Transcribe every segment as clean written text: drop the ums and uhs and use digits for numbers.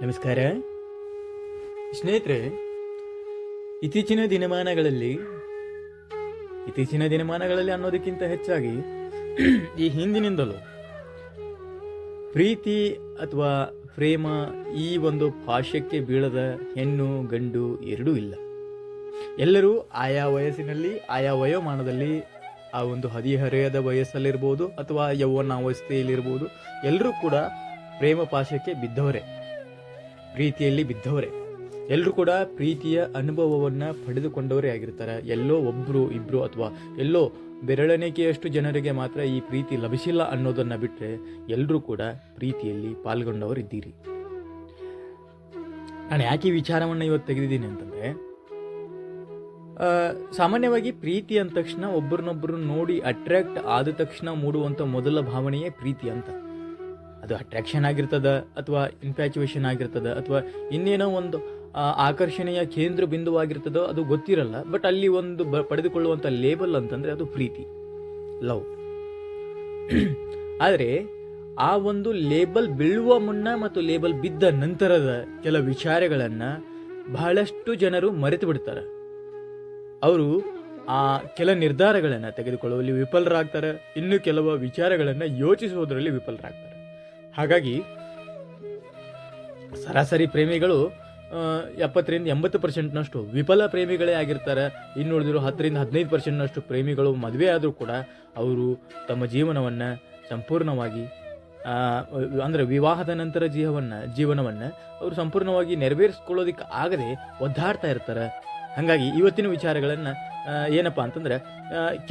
ನಮಸ್ಕಾರ ಸ್ನೇಹಿತರೆ. ಇತ್ತೀಚಿನ ದಿನಮಾನಗಳಲ್ಲಿ ಅನ್ನೋದಕ್ಕಿಂತ ಹೆಚ್ಚಾಗಿ ಈ ಹಿಂದಿನಿಂದಲೂ ಪ್ರೀತಿ ಅಥವಾ ಪ್ರೇಮ ಈ ಒಂದು ಭಾಷ್ಯಕ್ಕೆ ಬೀಳದ ಹೆಣ್ಣು ಗಂಡು ಎರಡೂ ಇಲ್ಲ. ಎಲ್ಲರೂ ಆಯಾ ವಯಸ್ಸಿನಲ್ಲಿ ಆಯಾ ವಯೋಮಾನದಲ್ಲಿ ಆ ಒಂದು ಹದಿಹರೆಯದ ವಯಸ್ಸಲ್ಲಿರ್ಬೋದು ಅಥವಾ ಯೌವನಾವಸ್ಥೆಯಲ್ಲಿರ್ಬೋದು, ಎಲ್ಲರೂ ಕೂಡ ಪ್ರೇಮ ಪಾಶಕ್ಕೆ ಬಿದ್ದವರೇ, ಪ್ರೀತಿಯಲ್ಲಿ ಬಿದ್ದವರೇ. ಎಲ್ಲರೂ ಕೂಡ ಪ್ರೀತಿಯ ಅನುಭವವನ್ನು ಪಡೆದುಕೊಂಡವರೇ ಆಗಿರ್ತಾರೆ. ಎಲ್ಲೋ ಒಬ್ಬರು ಇಬ್ಬರು ಅಥವಾ ಎಲ್ಲೋ ಬೆರಳೆಣಿಕೆಯಷ್ಟು ಜನರಿಗೆ ಮಾತ್ರ ಈ ಪ್ರೀತಿ ಲಭಿಸಿಲ್ಲ ಅನ್ನೋದನ್ನು ಬಿಟ್ಟರೆ ಎಲ್ಲರೂ ಕೂಡ ಪ್ರೀತಿಯಲ್ಲಿ ಪಾಲ್ಗೊಂಡವರಿದ್ದೀರಿ. ನಾನು ಯಾಕೆ ಈ ವಿಚಾರವನ್ನು ಇವತ್ತು ತೆಗೆದಿದ್ದೀನಿ ಅಂತಂದರೆ, ಸಾಮಾನ್ಯವಾಗಿ ಪ್ರೀತಿ ಅಂದ ತಕ್ಷಣ ಒಬ್ಬರನ್ನೊಬ್ಬರು ನೋಡಿ ಅಟ್ರಾಕ್ಟ್ ಆದ ತಕ್ಷಣ ಮೂಡುವಂಥ ಮೊದಲ ಭಾವನೆಯೇ ಪ್ರೀತಿ ಅಂತ. ಅದು ಅಟ್ರಾಕ್ಷನ್ ಆಗಿರ್ತದ ಅಥವಾ ಇನ್ಫ್ಯಾಚುಯೇಷನ್ ಆಗಿರ್ತದ ಅಥವಾ ಇನ್ನೇನೋ ಒಂದು ಆಕರ್ಷಣೆಯ ಕೇಂದ್ರ ಬಿಂದುವಾಗಿರ್ತದೋ ಅದು ಗೊತ್ತಿರಲ್ಲ. ಬಟ್ ಅಲ್ಲಿ ಒಂದು ಪಡೆದುಕೊಳ್ಳುವಂಥ ಲೇಬಲ್ ಅಂತಂದರೆ ಅದು ಪ್ರೀತಿ, ಲವ್. ಆದರೆ ಆ ಒಂದು ಲೇಬಲ್ ಬೀಳುವ ಮುನ್ನ ಮತ್ತು ಲೇಬಲ್ ಬಿದ್ದ ನಂತರದ ಕೆಲ ವಿಚಾರಗಳನ್ನು ಬಹಳಷ್ಟು ಜನರು ಮರೆತು ಬಿಡ್ತಾರೆ. ಅವರು ಆ ಕೆಲ ನಿರ್ಧಾರಗಳನ್ನು ತೆಗೆದುಕೊಳ್ಳುವಲ್ಲಿ ವಿಫಲರಾಗ್ತಾರೆ, ಇನ್ನು ಕೆಲವು ವಿಚಾರಗಳನ್ನು ಯೋಚಿಸುವುದರಲ್ಲಿ ವಿಫಲರಾಗ್ತಾರೆ. ಹಾಗಾಗಿ ಸರಾಸರಿ ಪ್ರೇಮಿಗಳು 70-80% ವಿಫಲ ಪ್ರೇಮಿಗಳೇ ಆಗಿರ್ತಾರೆ. ಇನ್ನುಳಿದಿರೋ 10-15% ಪ್ರೇಮಿಗಳು ಮದುವೆ ಆದರೂ ಕೂಡ ಅವರು ತಮ್ಮ ಜೀವನವನ್ನು ಸಂಪೂರ್ಣವಾಗಿ ಅಂದರೆ ವಿವಾಹದ ನಂತರ ಜೀವನವನ್ನು ಅವರು ಸಂಪೂರ್ಣವಾಗಿ ನೆರವೇರಿಸ್ಕೊಳ್ಳೋದಕ್ಕೆ ಆಗದೆ ಒದ್ದಾಡ್ತಾ ಇರ್ತಾರೆ. ಹಾಗಾಗಿ ಇವತ್ತಿನ ವಿಚಾರಗಳನ್ನು ಏನಪ್ಪ ಅಂತಂದರೆ,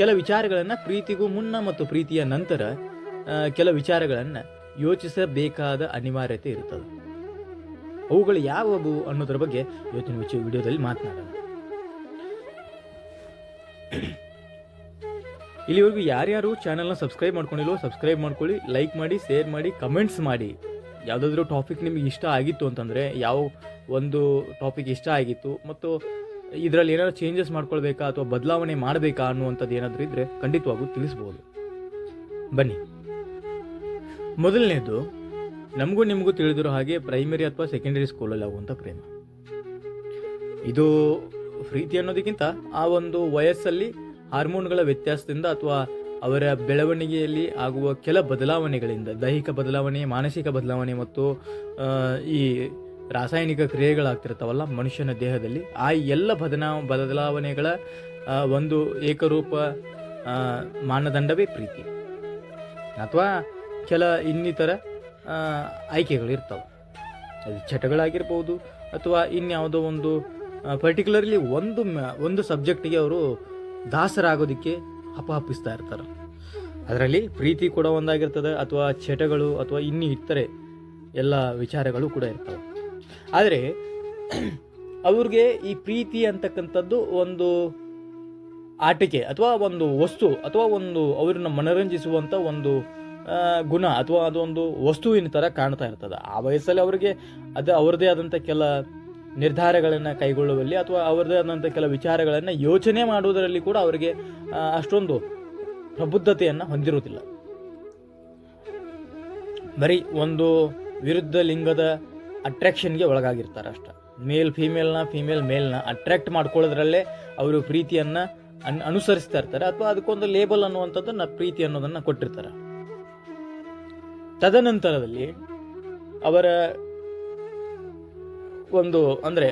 ಕೆಲ ವಿಚಾರಗಳನ್ನು ಪ್ರೀತಿಗೂ ಮುನ್ನ ಮತ್ತು ಪ್ರೀತಿಯ ನಂತರ ಕೆಲ ವಿಚಾರಗಳನ್ನು ಯೋಚಿಸಬೇಕಾದ ಅನಿವಾರ್ಯತೆ ಇರ್ತದೆ. ಅವುಗಳು ಯಾವುವು ಅನ್ನೋದ್ರ ಬಗ್ಗೆ ಇವತ್ತಿನ ವಿಡಿಯೋದಲ್ಲಿ ಮಾತನಾಡೋಣ. ಇಲ್ಲಿವರೆಗೂ ಯಾರ್ಯಾರು ಚಾನಲ್ನ ಸಬ್ಸ್ಕ್ರೈಬ್ ಮಾಡ್ಕೊಂಡಿಲ್ಲೋ ಸಬ್ಸ್ಕ್ರೈಬ್ ಮಾಡ್ಕೊಳ್ಳಿ, ಲೈಕ್ ಮಾಡಿ, ಶೇರ್ ಮಾಡಿ, ಕಮೆಂಟ್ಸ್ ಮಾಡಿ. ಯಾವುದಾದ್ರೂ ಟಾಪಿಕ್ ನಿಮಗೆ ಇಷ್ಟ ಆಗಿತ್ತು ಅಂತಂದರೆ, ಯಾವ ಒಂದು ಟಾಪಿಕ್ ಇಷ್ಟ ಆಗಿತ್ತು ಮತ್ತು ಇದರಲ್ಲಿ ಏನಾದ್ರು ಚೇಂಜಸ್ ಮಾಡ್ಕೊಳ್ಬೇಕಾ ಅಥವಾ ಬದಲಾವಣೆ ಮಾಡಬೇಕಾ ಅನ್ನುವಂಥದ್ದು ಏನಾದರೂ ಇದ್ದರೆ ಖಂಡಿತವಾಗೂ ತಿಳಿಸ್ಬೋದು. ಬನ್ನಿ. ಮೊದಲನೇದು, ನಮಗೂ ನಿಮಗೂ ತಿಳಿದಿರೋ ಹಾಗೆ ಪ್ರೈಮರಿ ಅಥವಾ ಸೆಕೆಂಡರಿ ಸ್ಕೂಲಲ್ಲಿ ಆಗುವಂಥ ಪ್ರೇಮ. ಇದು ಪ್ರೀತಿ ಅನ್ನೋದಕ್ಕಿಂತ ಆ ಒಂದು ವಯಸ್ಸಲ್ಲಿ ಹಾರ್ಮೋನ್ಗಳ ವ್ಯತ್ಯಾಸದಿಂದ ಅಥವಾ ಅವರ ಬೆಳವಣಿಗೆಯಲ್ಲಿ ಆಗುವ ಕೆಲ ಬದಲಾವಣೆಗಳಿಂದ, ದೈಹಿಕ ಬದಲಾವಣೆ, ಮಾನಸಿಕ ಬದಲಾವಣೆ ಮತ್ತು ಈ ರಾಸಾಯನಿಕ ಕ್ರಿಯೆಗಳಾಗ್ತಿರ್ತಾವಲ್ಲ ಮನುಷ್ಯನ ದೇಹದಲ್ಲಿ, ಆ ಎಲ್ಲ ಬದಲಾವಣೆಗಳ ಒಂದು ಏಕರೂಪ ಮಾನದಂಡವೇ ಪ್ರೀತಿ. ಅಥವಾ ಕೆಲ ಇನ್ನಿತರ ಆಯ್ಕೆಗಳಿರ್ತಾವೆ. ಅದು ಚಟಗಳಾಗಿರ್ಬೋದು ಅಥವಾ ಇನ್ಯಾವುದೋ ಒಂದು ಪರ್ಟಿಕ್ಯುಲರ್ಲಿ ಒಂದು ಸಬ್ಜೆಕ್ಟಿಗೆ ಅವರು ದಾಸರಾಗೋದಕ್ಕೆ ಹಪಹಪಿಸ್ತಾ ಇರ್ತಾರೆ. ಅದರಲ್ಲಿ ಪ್ರೀತಿ ಕೂಡ ಒಂದಾಗಿರ್ತದೆ, ಅಥವಾ ಚಟಗಳು ಅಥವಾ ಇನ್ನೂ ಇತರೆ ಎಲ್ಲ ವಿಚಾರಗಳು ಕೂಡ ಇರ್ತವೆ. ಆದರೆ ಅವ್ರಿಗೆ ಈ ಪ್ರೀತಿ ಅಂತಕ್ಕಂಥದ್ದು ಒಂದು ಆಟಿಕೆ ಅಥವಾ ಒಂದು ವಸ್ತು ಅಥವಾ ಒಂದು ಅವ್ರನ್ನ ಮನರಂಜಿಸುವಂಥ ಒಂದು ಗುಣ ಅಥವಾ ಅದೊಂದು ವಸ್ತುವಿನ ಥರ ಕಾಣ್ತಾ ಇರ್ತದೆ. ಆ ವಯಸ್ಸಲ್ಲಿ ಅವರಿಗೆ ಅದು ಅವರದೇ ಆದಂಥ ಕೆಲ ನಿರ್ಧಾರಗಳನ್ನು ಕೈಗೊಳ್ಳುವಲ್ಲಿ ಅಥವಾ ಅವರದೇ ಆದಂಥ ಕೆಲ ವಿಚಾರಗಳನ್ನು ಯೋಚನೆ ಮಾಡುವುದರಲ್ಲಿ ಕೂಡ ಅವರಿಗೆ ಅಷ್ಟೊಂದು ಪ್ರಬುದ್ಧತೆಯನ್ನು ಹೊಂದಿರುವುದಿಲ್ಲ. ಬರೀ ಒಂದು ವಿರುದ್ಧ ಲಿಂಗದ ಅಟ್ರಾಕ್ಷನ್ಗೆ ಒಳಗಾಗಿರ್ತಾರೆ ಅಷ್ಟೆ. ಮೇಲ್ ಫೀಮೇಲ್ನ, ಫೀಮೇಲ್ ಮೇಲ್ನ ಅಟ್ರಾಕ್ಟ್ ಮಾಡ್ಕೊಳ್ಳೋದ್ರಲ್ಲೇ ಅವರು ಪ್ರೀತಿಯನ್ನು ಅನುಸರಿಸ್ತಾ ಇರ್ತಾರೆ ಅಥವಾ ಅದಕ್ಕೊಂದು ಲೇಬಲ್ ಅನ್ನುವಂಥದ್ದನ್ನು ಪ್ರೀತಿ ಅನ್ನೋದನ್ನು ಕೊಟ್ಟಿರ್ತಾರೆ. ತದನಂತರದಲ್ಲಿ ಅವರ ಒಂದು ಅಂದರೆ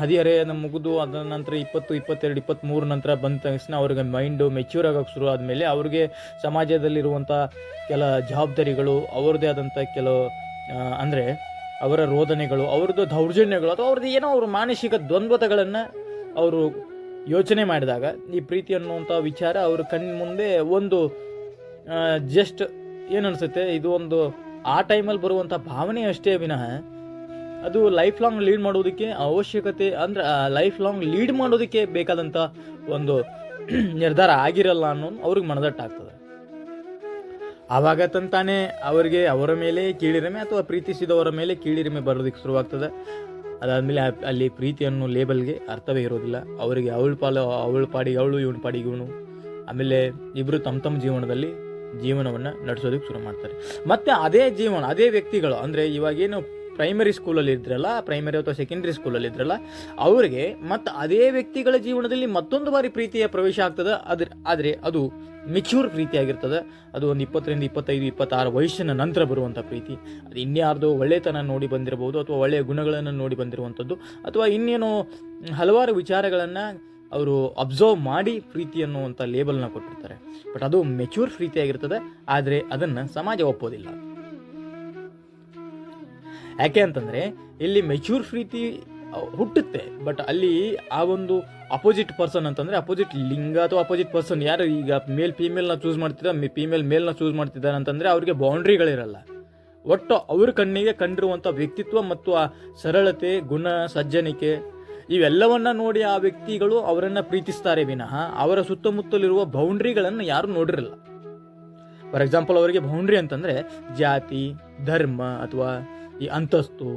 ಹದಿಹರೆಯದ ಮುಗಿದು ಅದರ ನಂತರ 20, 22, 23 ನಂತರ ಬಂದ ತಕ್ಷಣ ಅವ್ರಿಗೆ ಮೈಂಡು ಮೆಚ್ಯೂರ್ ಆಗೋಕ್ಕೆ ಶುರು ಆದಮೇಲೆ ಅವ್ರಿಗೆ ಸಮಾಜದಲ್ಲಿರುವಂಥ ಕೆಲ ಜವಾಬ್ದಾರಿಗಳು, ಅವ್ರದ್ದೇ ಆದಂಥ ಕೆಲವು ಅಂದರೆ ಅವರ ರೋದನೆಗಳು, ಅವ್ರದ್ದು ದೌರ್ಜನ್ಯಗಳು ಅಥವಾ ಅವ್ರದ್ದು ಏನೋ ಅವ್ರ ಮಾನಸಿಕ ದ್ವಂದ್ವತೆಗಳನ್ನು ಅವರು ಯೋಚನೆ ಮಾಡಿದಾಗ ಈ ಪ್ರೀತಿ ಅನ್ನುವಂಥ ವಿಚಾರ ಅವ್ರ ಕಣ್ಣು ಮುಂದೆ ಒಂದು ಜಸ್ಟ್ ಏನು ಅನಿಸುತ್ತೆ, ಇದು ಒಂದು ಆ ಟೈಮಲ್ಲಿ ಬರುವಂಥ ಭಾವನೆ ಅಷ್ಟೇ ವಿನಃ ಅದು ಲೈಫ್ ಲಾಂಗ್ ಲೀಡ್ ಮಾಡೋದಕ್ಕೆ ಅವಶ್ಯಕತೆ ಅಂದರೆ ಲೈಫ್ ಲಾಂಗ್ ಲೀಡ್ ಮಾಡೋದಕ್ಕೆ ಬೇಕಾದಂಥ ಒಂದು ನಿರ್ಧಾರ ಆಗಿರಲ್ಲ ಅನ್ನೋದು ಅವ್ರಿಗೆ ಮನದಟ್ಟಾಗ್ತದೆ. ಆವಾಗ ತಂತಾನೆ ಅವರಿಗೆ ಅವರ ಮೇಲೆ ಕೀಳಿರಿಮೆ ಅಥವಾ ಪ್ರೀತಿಸಿದವರ ಮೇಲೆ ಕೀಳಿರಿಮೆ ಬರೋದಕ್ಕೆ ಶುರುವಾಗ್ತದೆ. ಅದಾದಮೇಲೆ ಅಲ್ಲಿ ಪ್ರೀತಿ ಅನ್ನೋ ಲೇಬಲ್ಗೆ ಅರ್ಥವೇ ಇರೋದಿಲ್ಲ. ಅವರಿಗೆ ಅವಳ ಪಾಡಿಗೆ ಅವಳು, ಇವನ ಪಾಡಿಗೆ ಇವನು. ಆಮೇಲೆ ಇಬ್ಬರು ತಮ್ಮ ಜೀವನವನ್ನು ನಡೆಸೋದಕ್ಕೆ ಶುರು ಮಾಡ್ತಾರೆ. ಮತ್ತು ಅದೇ ಜೀವನ, ಅದೇ ವ್ಯಕ್ತಿಗಳು ಅಂದರೆ ಇವಾಗೇನು ಪ್ರೈಮರಿ ಸ್ಕೂಲಲ್ಲಿ ಇದ್ರಲ್ಲ, ಪ್ರೈಮರಿ ಅಥವಾ ಸೆಕೆಂಡರಿ ಸ್ಕೂಲಲ್ಲಿ ಇದ್ರಲ್ಲ, ಅವರಿಗೆ ಮತ್ತು ಅದೇ ವ್ಯಕ್ತಿಗಳ ಜೀವನದಲ್ಲಿ ಮತ್ತೊಂದು ಬಾರಿ ಪ್ರೀತಿಯ ಪ್ರವೇಶ ಆಗ್ತದೆ. ಆದರೆ ಅದು ಮೆಚ್ಯೂರ್ ಪ್ರೀತಿ ಆಗಿರ್ತದೆ. ಅದು ಒಂದು 20ರಿಂದ 25, 26 ವಯಸ್ಸಿನ ನಂತರ ಬರುವಂಥ ಪ್ರೀತಿ. ಅದು ಇನ್ಯಾರ್ದೋ ಒಳ್ಳೆತನ ನೋಡಿ ಬಂದಿರಬಹುದು, ಅಥವಾ ಒಳ್ಳೆಯ ಗುಣಗಳನ್ನು ನೋಡಿ ಬಂದಿರುವಂಥದ್ದು, ಅಥವಾ ಇನ್ನೇನೋ ಹಲವಾರು ವಿಚಾರಗಳನ್ನು ಅವರು ಅಬ್ಸರ್ವ್ ಮಾಡಿ ಪ್ರೀತಿ ಅನ್ನುವಂಥ ಲೇಬಲ್ನ ಕೊಟ್ಟಿರ್ತಾರೆ. ಬಟ್ ಅದು ಮೆಚ್ಯೂರ್ ಪ್ರೀತಿ ಆಗಿರ್ತದೆ. ಆದರೆ ಅದನ್ನು ಸಮಾಜ ಒಪ್ಪೋದಿಲ್ಲ. ಯಾಕೆ ಅಂತಂದರೆ ಇಲ್ಲಿ ಮೆಚ್ಯೂರ್ ಪ್ರೀತಿ ಹುಟ್ಟುತ್ತೆ, ಬಟ್ ಅಲ್ಲಿ ಆ ಒಂದು ಅಪೋಸಿಟ್ ಪರ್ಸನ್ ಅಂತಂದರೆ ಅಪೋಸಿಟ್ ಲಿಂಗ ಅಥವಾ ಅಪೋಸಿಟ್ ಪರ್ಸನ್ ಯಾರು ಈಗ ಮೇಲ್ ಫೀಮೇಲ್ನ ಚೂಸ್ ಮಾಡ್ತಿದ್ದಾರೆ, ಫೀಮೇಲ್ ಮೇಲ್ನ ಚೂಸ್ ಮಾಡ್ತಿದ್ದಾರೆ ಅಂತಂದರೆ ಅವ್ರಿಗೆ ಬೌಂಡ್ರಿಗಳಿರಲ್ಲ. ಒಟ್ಟು ಅವ್ರ ಕಣ್ಣಿಗೆ ಕಂಡಿರುವಂಥ ವ್ಯಕ್ತಿತ್ವ ಮತ್ತು ಆ ಸರಳತೆ, ಗುಣ, ಸಜ್ಜನಿಕೆ ಇವೆಲ್ಲವನ್ನ ನೋಡಿ ಆ ವ್ಯಕ್ತಿಗಳು ಅವರನ್ನು ಪ್ರೀತಿಸ್ತಾರೆ ವಿನಃ ಅವರ ಸುತ್ತಮುತ್ತಲಿರುವ ಬೌಂಡ್ರಿಗಳನ್ನು ಯಾರು ನೋಡಿರಲ್ಲ. ಫಾರ್ ಎಕ್ಸಾಂಪಲ್, ಅವರಿಗೆ ಬೌಂಡ್ರಿ ಅಂತಂದರೆ ಜಾತಿ, ಧರ್ಮ ಅಥವಾ ಈ ಅಂತಸ್ತು,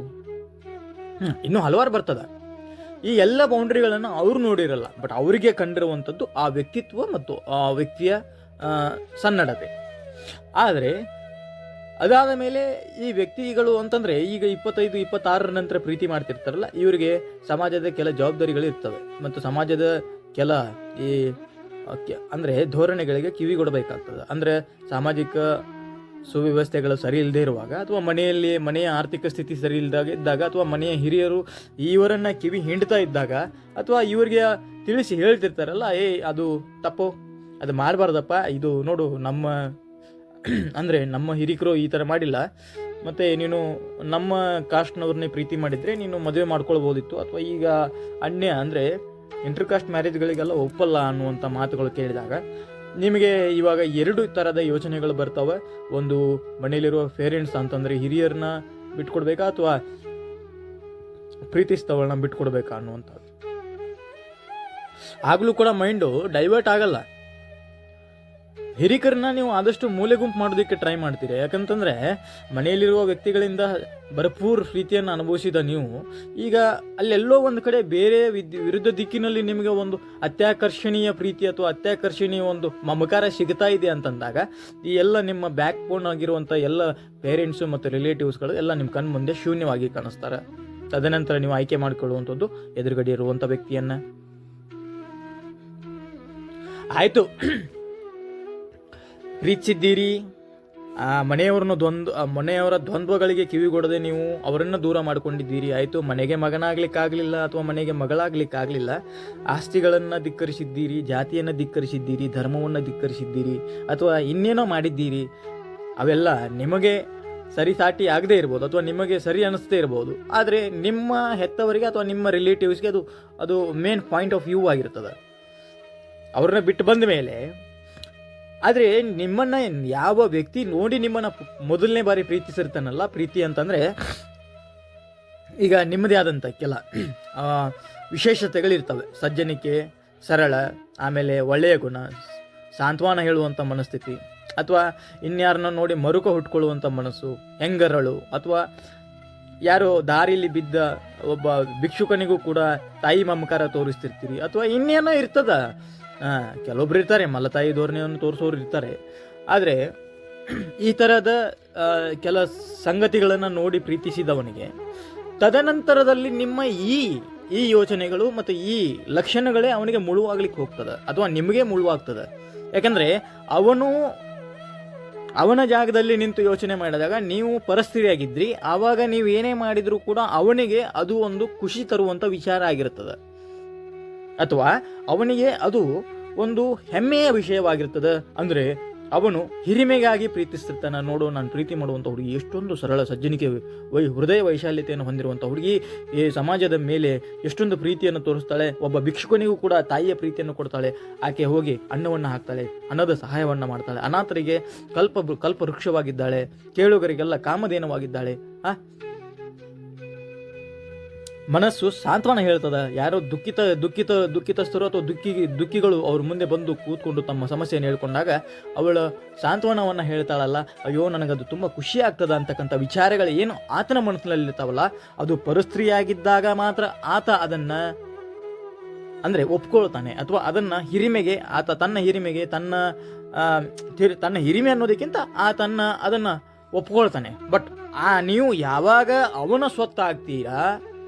ಇನ್ನೂ ಹಲವಾರು ಬರ್ತದೆ. ಈ ಎಲ್ಲ ಬೌಂಡ್ರಿಗಳನ್ನು ಅವರು ನೋಡಿರಲ್ಲ. ಬಟ್ ಅವರಿಗೆ ಕಂಡಿರುವಂಥದ್ದು ಆ ವ್ಯಕ್ತಿತ್ವ ಮತ್ತು ಆ ವ್ಯಕ್ತಿಯ ಸನ್ನಡತೆ. ಆದರೆ ಅದಾದ ಮೇಲೆ ಈ ವ್ಯಕ್ತಿಗಳು ಅಂತಂದರೆ ಈಗ 25, 26 ನಂತರ ಪ್ರೀತಿ ಮಾಡ್ತಿರ್ತಾರಲ್ಲ, ಇವರಿಗೆ ಸಮಾಜದ ಕೆಲ ಜವಾಬ್ದಾರಿಗಳು ಇರ್ತವೆ ಮತ್ತು ಸಮಾಜದ ಕೆಲ ಈ ಅಂದರೆ ಧೋರಣೆಗಳಿಗೆ ಕಿವಿಗೊಡಬೇಕಾಗ್ತದೆ. ಅಂದರೆ ಸಾಮಾಜಿಕ ಸುವ್ಯವಸ್ಥೆಗಳು ಸರಿ ಇಲ್ಲದೆ ಇರುವಾಗ, ಅಥವಾ ಮನೆಯ ಆರ್ಥಿಕ ಸ್ಥಿತಿ ಸರಿ ಇದ್ದಾಗ, ಅಥವಾ ಮನೆಯ ಹಿರಿಯರು ಇವರನ್ನು ಕಿವಿ ಹಿಂಡ್ತಾ ಇದ್ದಾಗ, ಅಥವಾ ಇವರಿಗೆ ತಿಳಿಸಿ ಹೇಳ್ತಿರ್ತಾರಲ್ಲ, ಅದು ತಪ್ಪು, ಅದು ಮಾಡಬಾರ್ದಪ್ಪ, ಇದು ನೋಡು ಅಂದರೆ ನಮ್ಮ ಹಿರಿಕರು ಈ ಥರ ಮಾಡಿಲ್ಲ, ಮತ್ತು ನೀನು ನಮ್ಮ ಕಾಸ್ಟ್ನವ್ರನ್ನೇ ಪ್ರೀತಿ ಮಾಡಿದರೆ ನೀನು ಮದುವೆ ಮಾಡ್ಕೊಳ್ಬೋದಿತ್ತು, ಅಥವಾ ಈಗ ಅಂದರೆ ಇಂಟರ್ ಕಾಸ್ಟ್ ಮ್ಯಾರೇಜ್ಗಳಿಗೆಲ್ಲ ಒಪ್ಪಲ್ಲ ಅನ್ನುವಂಥ ಮಾತುಗಳು ಕೇಳಿದಾಗ ನಿಮಗೆ ಇವಾಗ 2 ಥರದ ಯೋಚನೆಗಳು ಬರ್ತವೆ. ಒಂದು, ಮನೇಲಿರುವ ಪೇರೆಂಟ್ಸ್ ಅಂತಂದರೆ ಹಿರಿಯರನ್ನ ಬಿಟ್ಕೊಡ್ಬೇಕಾ ಅಥವಾ ಪ್ರೀತಿಸ್ತವಳನ್ನ ಬಿಟ್ಕೊಡ್ಬೇಕಾ ಅನ್ನುವಂಥದ್ದು. ಆಗಲೂ ಕೂಡ ಮೈಂಡು ಡೈವರ್ಟ್ ಆಗಲ್ಲ. ಹಿರಿಕರನ್ನ ನೀವು ಆದಷ್ಟು ಮೂಲೆ ಗುಂಪು ಮಾಡೋದಕ್ಕೆ ಟ್ರೈ ಮಾಡ್ತೀರಿ. ಯಾಕಂತಂದರೆ ಮನೆಯಲ್ಲಿರುವ ವ್ಯಕ್ತಿಗಳಿಂದ ಭರಪೂರ್ ಪ್ರೀತಿಯನ್ನು ಅನುಭವಿಸಿದ ನೀವು ಈಗ ಅಲ್ಲೆಲ್ಲೋ ಒಂದು ಕಡೆ ಬೇರೆ ವಿರುದ್ಧ ದಿಕ್ಕಿನಲ್ಲಿ ನಿಮಗೆ ಒಂದು ಅತ್ಯಾಕರ್ಷಣೀಯ ಪ್ರೀತಿ ಅಥವಾ ಅತ್ಯಾಕರ್ಷಣೀಯ ಒಂದು ಮಮಕಾರ ಸಿಗ್ತಾ ಇದೆ ಅಂತಂದಾಗ ಈ ಎಲ್ಲ ನಿಮ್ಮ ಬ್ಯಾಕ್ ಬೋನ್ ಆಗಿರುವಂಥ ಎಲ್ಲ ಪೇರೆಂಟ್ಸು ಮತ್ತು ರಿಲೇಟಿವ್ಸ್ಗಳು ಎಲ್ಲ ನಿಮ್ಮ ಕಣ್ಣು ಮುಂದೆ ಶೂನ್ಯವಾಗಿ ಕಾಣಿಸ್ತಾರೆ. ತದನಂತರ ನೀವು ಆಯ್ಕೆ ಮಾಡಿಕೊಳ್ಳುವಂಥದ್ದು ಎದುರುಗಡೆ ಇರುವಂಥ ವ್ಯಕ್ತಿಯನ್ನು. ಆಯಿತು, ಪ್ರೀತಿಸಿದ್ದೀರಿ, ಮನೆಯವರ ದ್ವಂದ್ವಗಳಿಗೆ ಕಿವಿಗೊಡದೆ ನೀವು ಅವರನ್ನು ದೂರ ಮಾಡ್ಕೊಂಡಿದ್ದೀರಿ. ಆಯಿತು, ಮನೆಗೆ ಮಗನಾಗ್ಲಿಕ್ಕಾಗಲಿಲ್ಲ ಅಥವಾ ಮನೆಗೆ ಮಗಳಾಗ್ಲಿಕ್ಕಾಗಲಿಲ್ಲ, ಆಸ್ತಿಗಳನ್ನು ಧಿಕ್ಕರಿಸಿದ್ದೀರಿ, ಜಾತಿಯನ್ನು ಧಿಕ್ಕರಿಸಿದ್ದೀರಿ, ಧರ್ಮವನ್ನು ಧಿಕ್ಕರಿಸಿದ್ದೀರಿ, ಅಥವಾ ಇನ್ನೇನೋ ಮಾಡಿದ್ದೀರಿ. ಅವೆಲ್ಲ ನಿಮಗೆ ಸರಿಸಾಟಿ ಆಗದೇ ಇರ್ಬೋದು ಅಥವಾ ನಿಮಗೆ ಸರಿ ಅನ್ನಿಸ್ತೇ ಇರ್ಬೋದು. ಆದರೆ ನಿಮ್ಮ ಹೆತ್ತವರಿಗೆ ಅಥವಾ ನಿಮ್ಮ ರಿಲೇಟಿವ್ಸ್ಗೆ ಅದು ಮೇನ್ ಪಾಯಿಂಟ್ ಆಫ್ ವ್ಯೂ ಆಗಿರ್ತದೆ ಅವ್ರನ್ನ ಬಿಟ್ಟು ಬಂದ ಮೇಲೆ. ಆದರೆ ನಿಮ್ಮನ್ನು ಯಾವ ವ್ಯಕ್ತಿ ನೋಡಿ ನಿಮ್ಮನ್ನು ಮೊದಲನೇ ಬಾರಿ ಪ್ರೀತಿಸಿರ್ತಾನಲ್ಲ, ಪ್ರೀತಿ ಅಂತಂದರೆ ಈಗ ನಿಮ್ಮದೇ ಆದಂಥ ಕೆಲ ವಿಶೇಷತೆಗಳಿರ್ತವೆ. ಸಜ್ಜನಿಕೆ, ಸರಳ, ಆಮೇಲೆ ಒಳ್ಳೆಯ ಗುಣ, ಸಾಂತ್ವನ ಹೇಳುವಂಥ ಮನಸ್ಥಿತಿ, ಅಥವಾ ಇನ್ಯಾರನ್ನ ನೋಡಿ ಮರುಕ ಹುಟ್ಕೊಳ್ಳುವಂಥ ಮನಸ್ಸು, ಹೆಂಗರಳು, ಅಥವಾ ಯಾರೋ ದಾರಿಯಲ್ಲಿ ಬಿದ್ದ ಒಬ್ಬ ಭಿಕ್ಷುಕನಿಗೂ ಕೂಡ ತಾಯಿ ಮಮಕಾರ ತೋರಿಸ್ತಿರ್ತೀರಿ, ಅಥವಾ ಇನ್ನೇನೋ ಇರ್ತದ. ಕೆಲವೊಬ್ರು ಇರ್ತಾರೆ ಮಲತಾಯಿ ಧೋರಣೆಯನ್ನು ತೋರಿಸೋರು ಇರ್ತಾರೆ. ಆದರೆ ಈ ಥರದ ಕೆಲ ಸಂಗತಿಗಳನ್ನು ನೋಡಿ ಪ್ರೀತಿಸಿದವನಿಗೆ ತದನಂತರದಲ್ಲಿ ನಿಮ್ಮ ಈ ಯೋಚನೆಗಳು ಮತ್ತು ಈ ಲಕ್ಷಣಗಳೇ ಅವನಿಗೆ ಮುಳುವಾಗ್ಲಿಕ್ಕೆ ಹೋಗ್ತದೆ ಅಥವಾ ನಿಮಗೆ ಮುಳುವಾಗ್ತದೆ. ಯಾಕಂದರೆ ಅವನ ಜಾಗದಲ್ಲಿ ನಿಂತು ಯೋಚನೆ ಮಾಡಿದಾಗ ನೀವು ಪರಿಸ್ಥಿತಿಯಾಗಿದ್ರಿ, ಆವಾಗ ನೀವು ಏನೇ ಮಾಡಿದರೂ ಕೂಡ ಅವನಿಗೆ ಅದು ಒಂದು ಖುಷಿ ತರುವಂಥ ವಿಚಾರ ಆಗಿರ್ತದೆ, ಅಥವಾ ಅವನಿಗೆ ಅದು ಒಂದು ಹೆಮ್ಮೆಯ ವಿಷಯವಾಗಿರ್ತದೆ. ಅಂದರೆ ಅವನು ಹಿರಿಮೆಗಾಗಿ ಪ್ರೀತಿಸ್ತಿರ್ತಾನೆ. ನೋಡು, ನಾನು ಪ್ರೀತಿ ಮಾಡುವಂಥ ಹುಡುಗಿ ಎಷ್ಟೊಂದು ಸರಳ, ಸಜ್ಜನಿಕೆ, ಹೃದಯ ವೈಶಾಲ್ಯತೆಯನ್ನು ಹೊಂದಿರುವಂಥ ಹುಡುಗಿ ಈ ಸಮಾಜದ ಮೇಲೆ ಎಷ್ಟೊಂದು ಪ್ರೀತಿಯನ್ನು ತೋರಿಸ್ತಾಳೆ. ಒಬ್ಬ ಭಿಕ್ಷುಕನಿಗೂ ಕೂಡ ತಾಯಿಯ ಪ್ರೀತಿಯನ್ನು ಕೊಡ್ತಾಳೆ. ಆಕೆ ಹೋಗಿ ಅನ್ನವನ್ನು ಹಾಕ್ತಾಳೆ, ಅನ್ನದ ಸಹಾಯವನ್ನು ಮಾಡ್ತಾಳೆ, ಅನಾಥರಿಗೆ ಕಲ್ಪ ವೃಕ್ಷವಾಗಿದ್ದಾಳೆ, ಕೇಳುಗರಿಗೆಲ್ಲ ಕಾಮಧೇನವಾಗಿದ್ದಾಳೆ. ಮನಸ್ಸು ಸಾಂತ್ವನ ಹೇಳ್ತದ. ಯಾರೋ ದುಃಖಿತಸ್ಥರು ಅಥವಾ ದುಃಖಿಗಳು ಅವ್ರ ಮುಂದೆ ಬಂದು ಕೂತ್ಕೊಂಡು ತಮ್ಮ ಸಮಸ್ಯೆಯನ್ನು ಹೇಳ್ಕೊಂಡಾಗ ಅವಳ ಸಾಂತ್ವನವನ್ನು ಹೇಳ್ತಾಳಲ್ಲ, ಅಯ್ಯೋ ನನಗದು ತುಂಬ ಖುಷಿ ಆಗ್ತದ ಅಂತಕ್ಕಂಥ ವಿಚಾರಗಳು ಏನು ಆತನ ಮನಸ್ಸಿನಲ್ಲಿರ್ತಾವಲ್ಲ, ಅದು ಪರಸ್ತ್ರೀಯಾಗಿದ್ದಾಗ ಮಾತ್ರ ಆತ ಅದನ್ನು ಅಂದರೆ ಒಪ್ಕೊಳ್ತಾನೆ, ಅಥವಾ ಅದನ್ನು ಹಿರಿಮೆಗೆ ತನ್ನ ಹಿರಿಮೆಗೆ ತನ್ನ ಹಿರಿಮೆ ಅನ್ನೋದಕ್ಕಿಂತ ಅದನ್ನು ಒಪ್ಕೊಳ್ತಾನೆ. ಬಟ್ ನೀವು ಯಾವಾಗ ಅವನ ಸ್ವತ್ತಾಗ್ತೀರಾ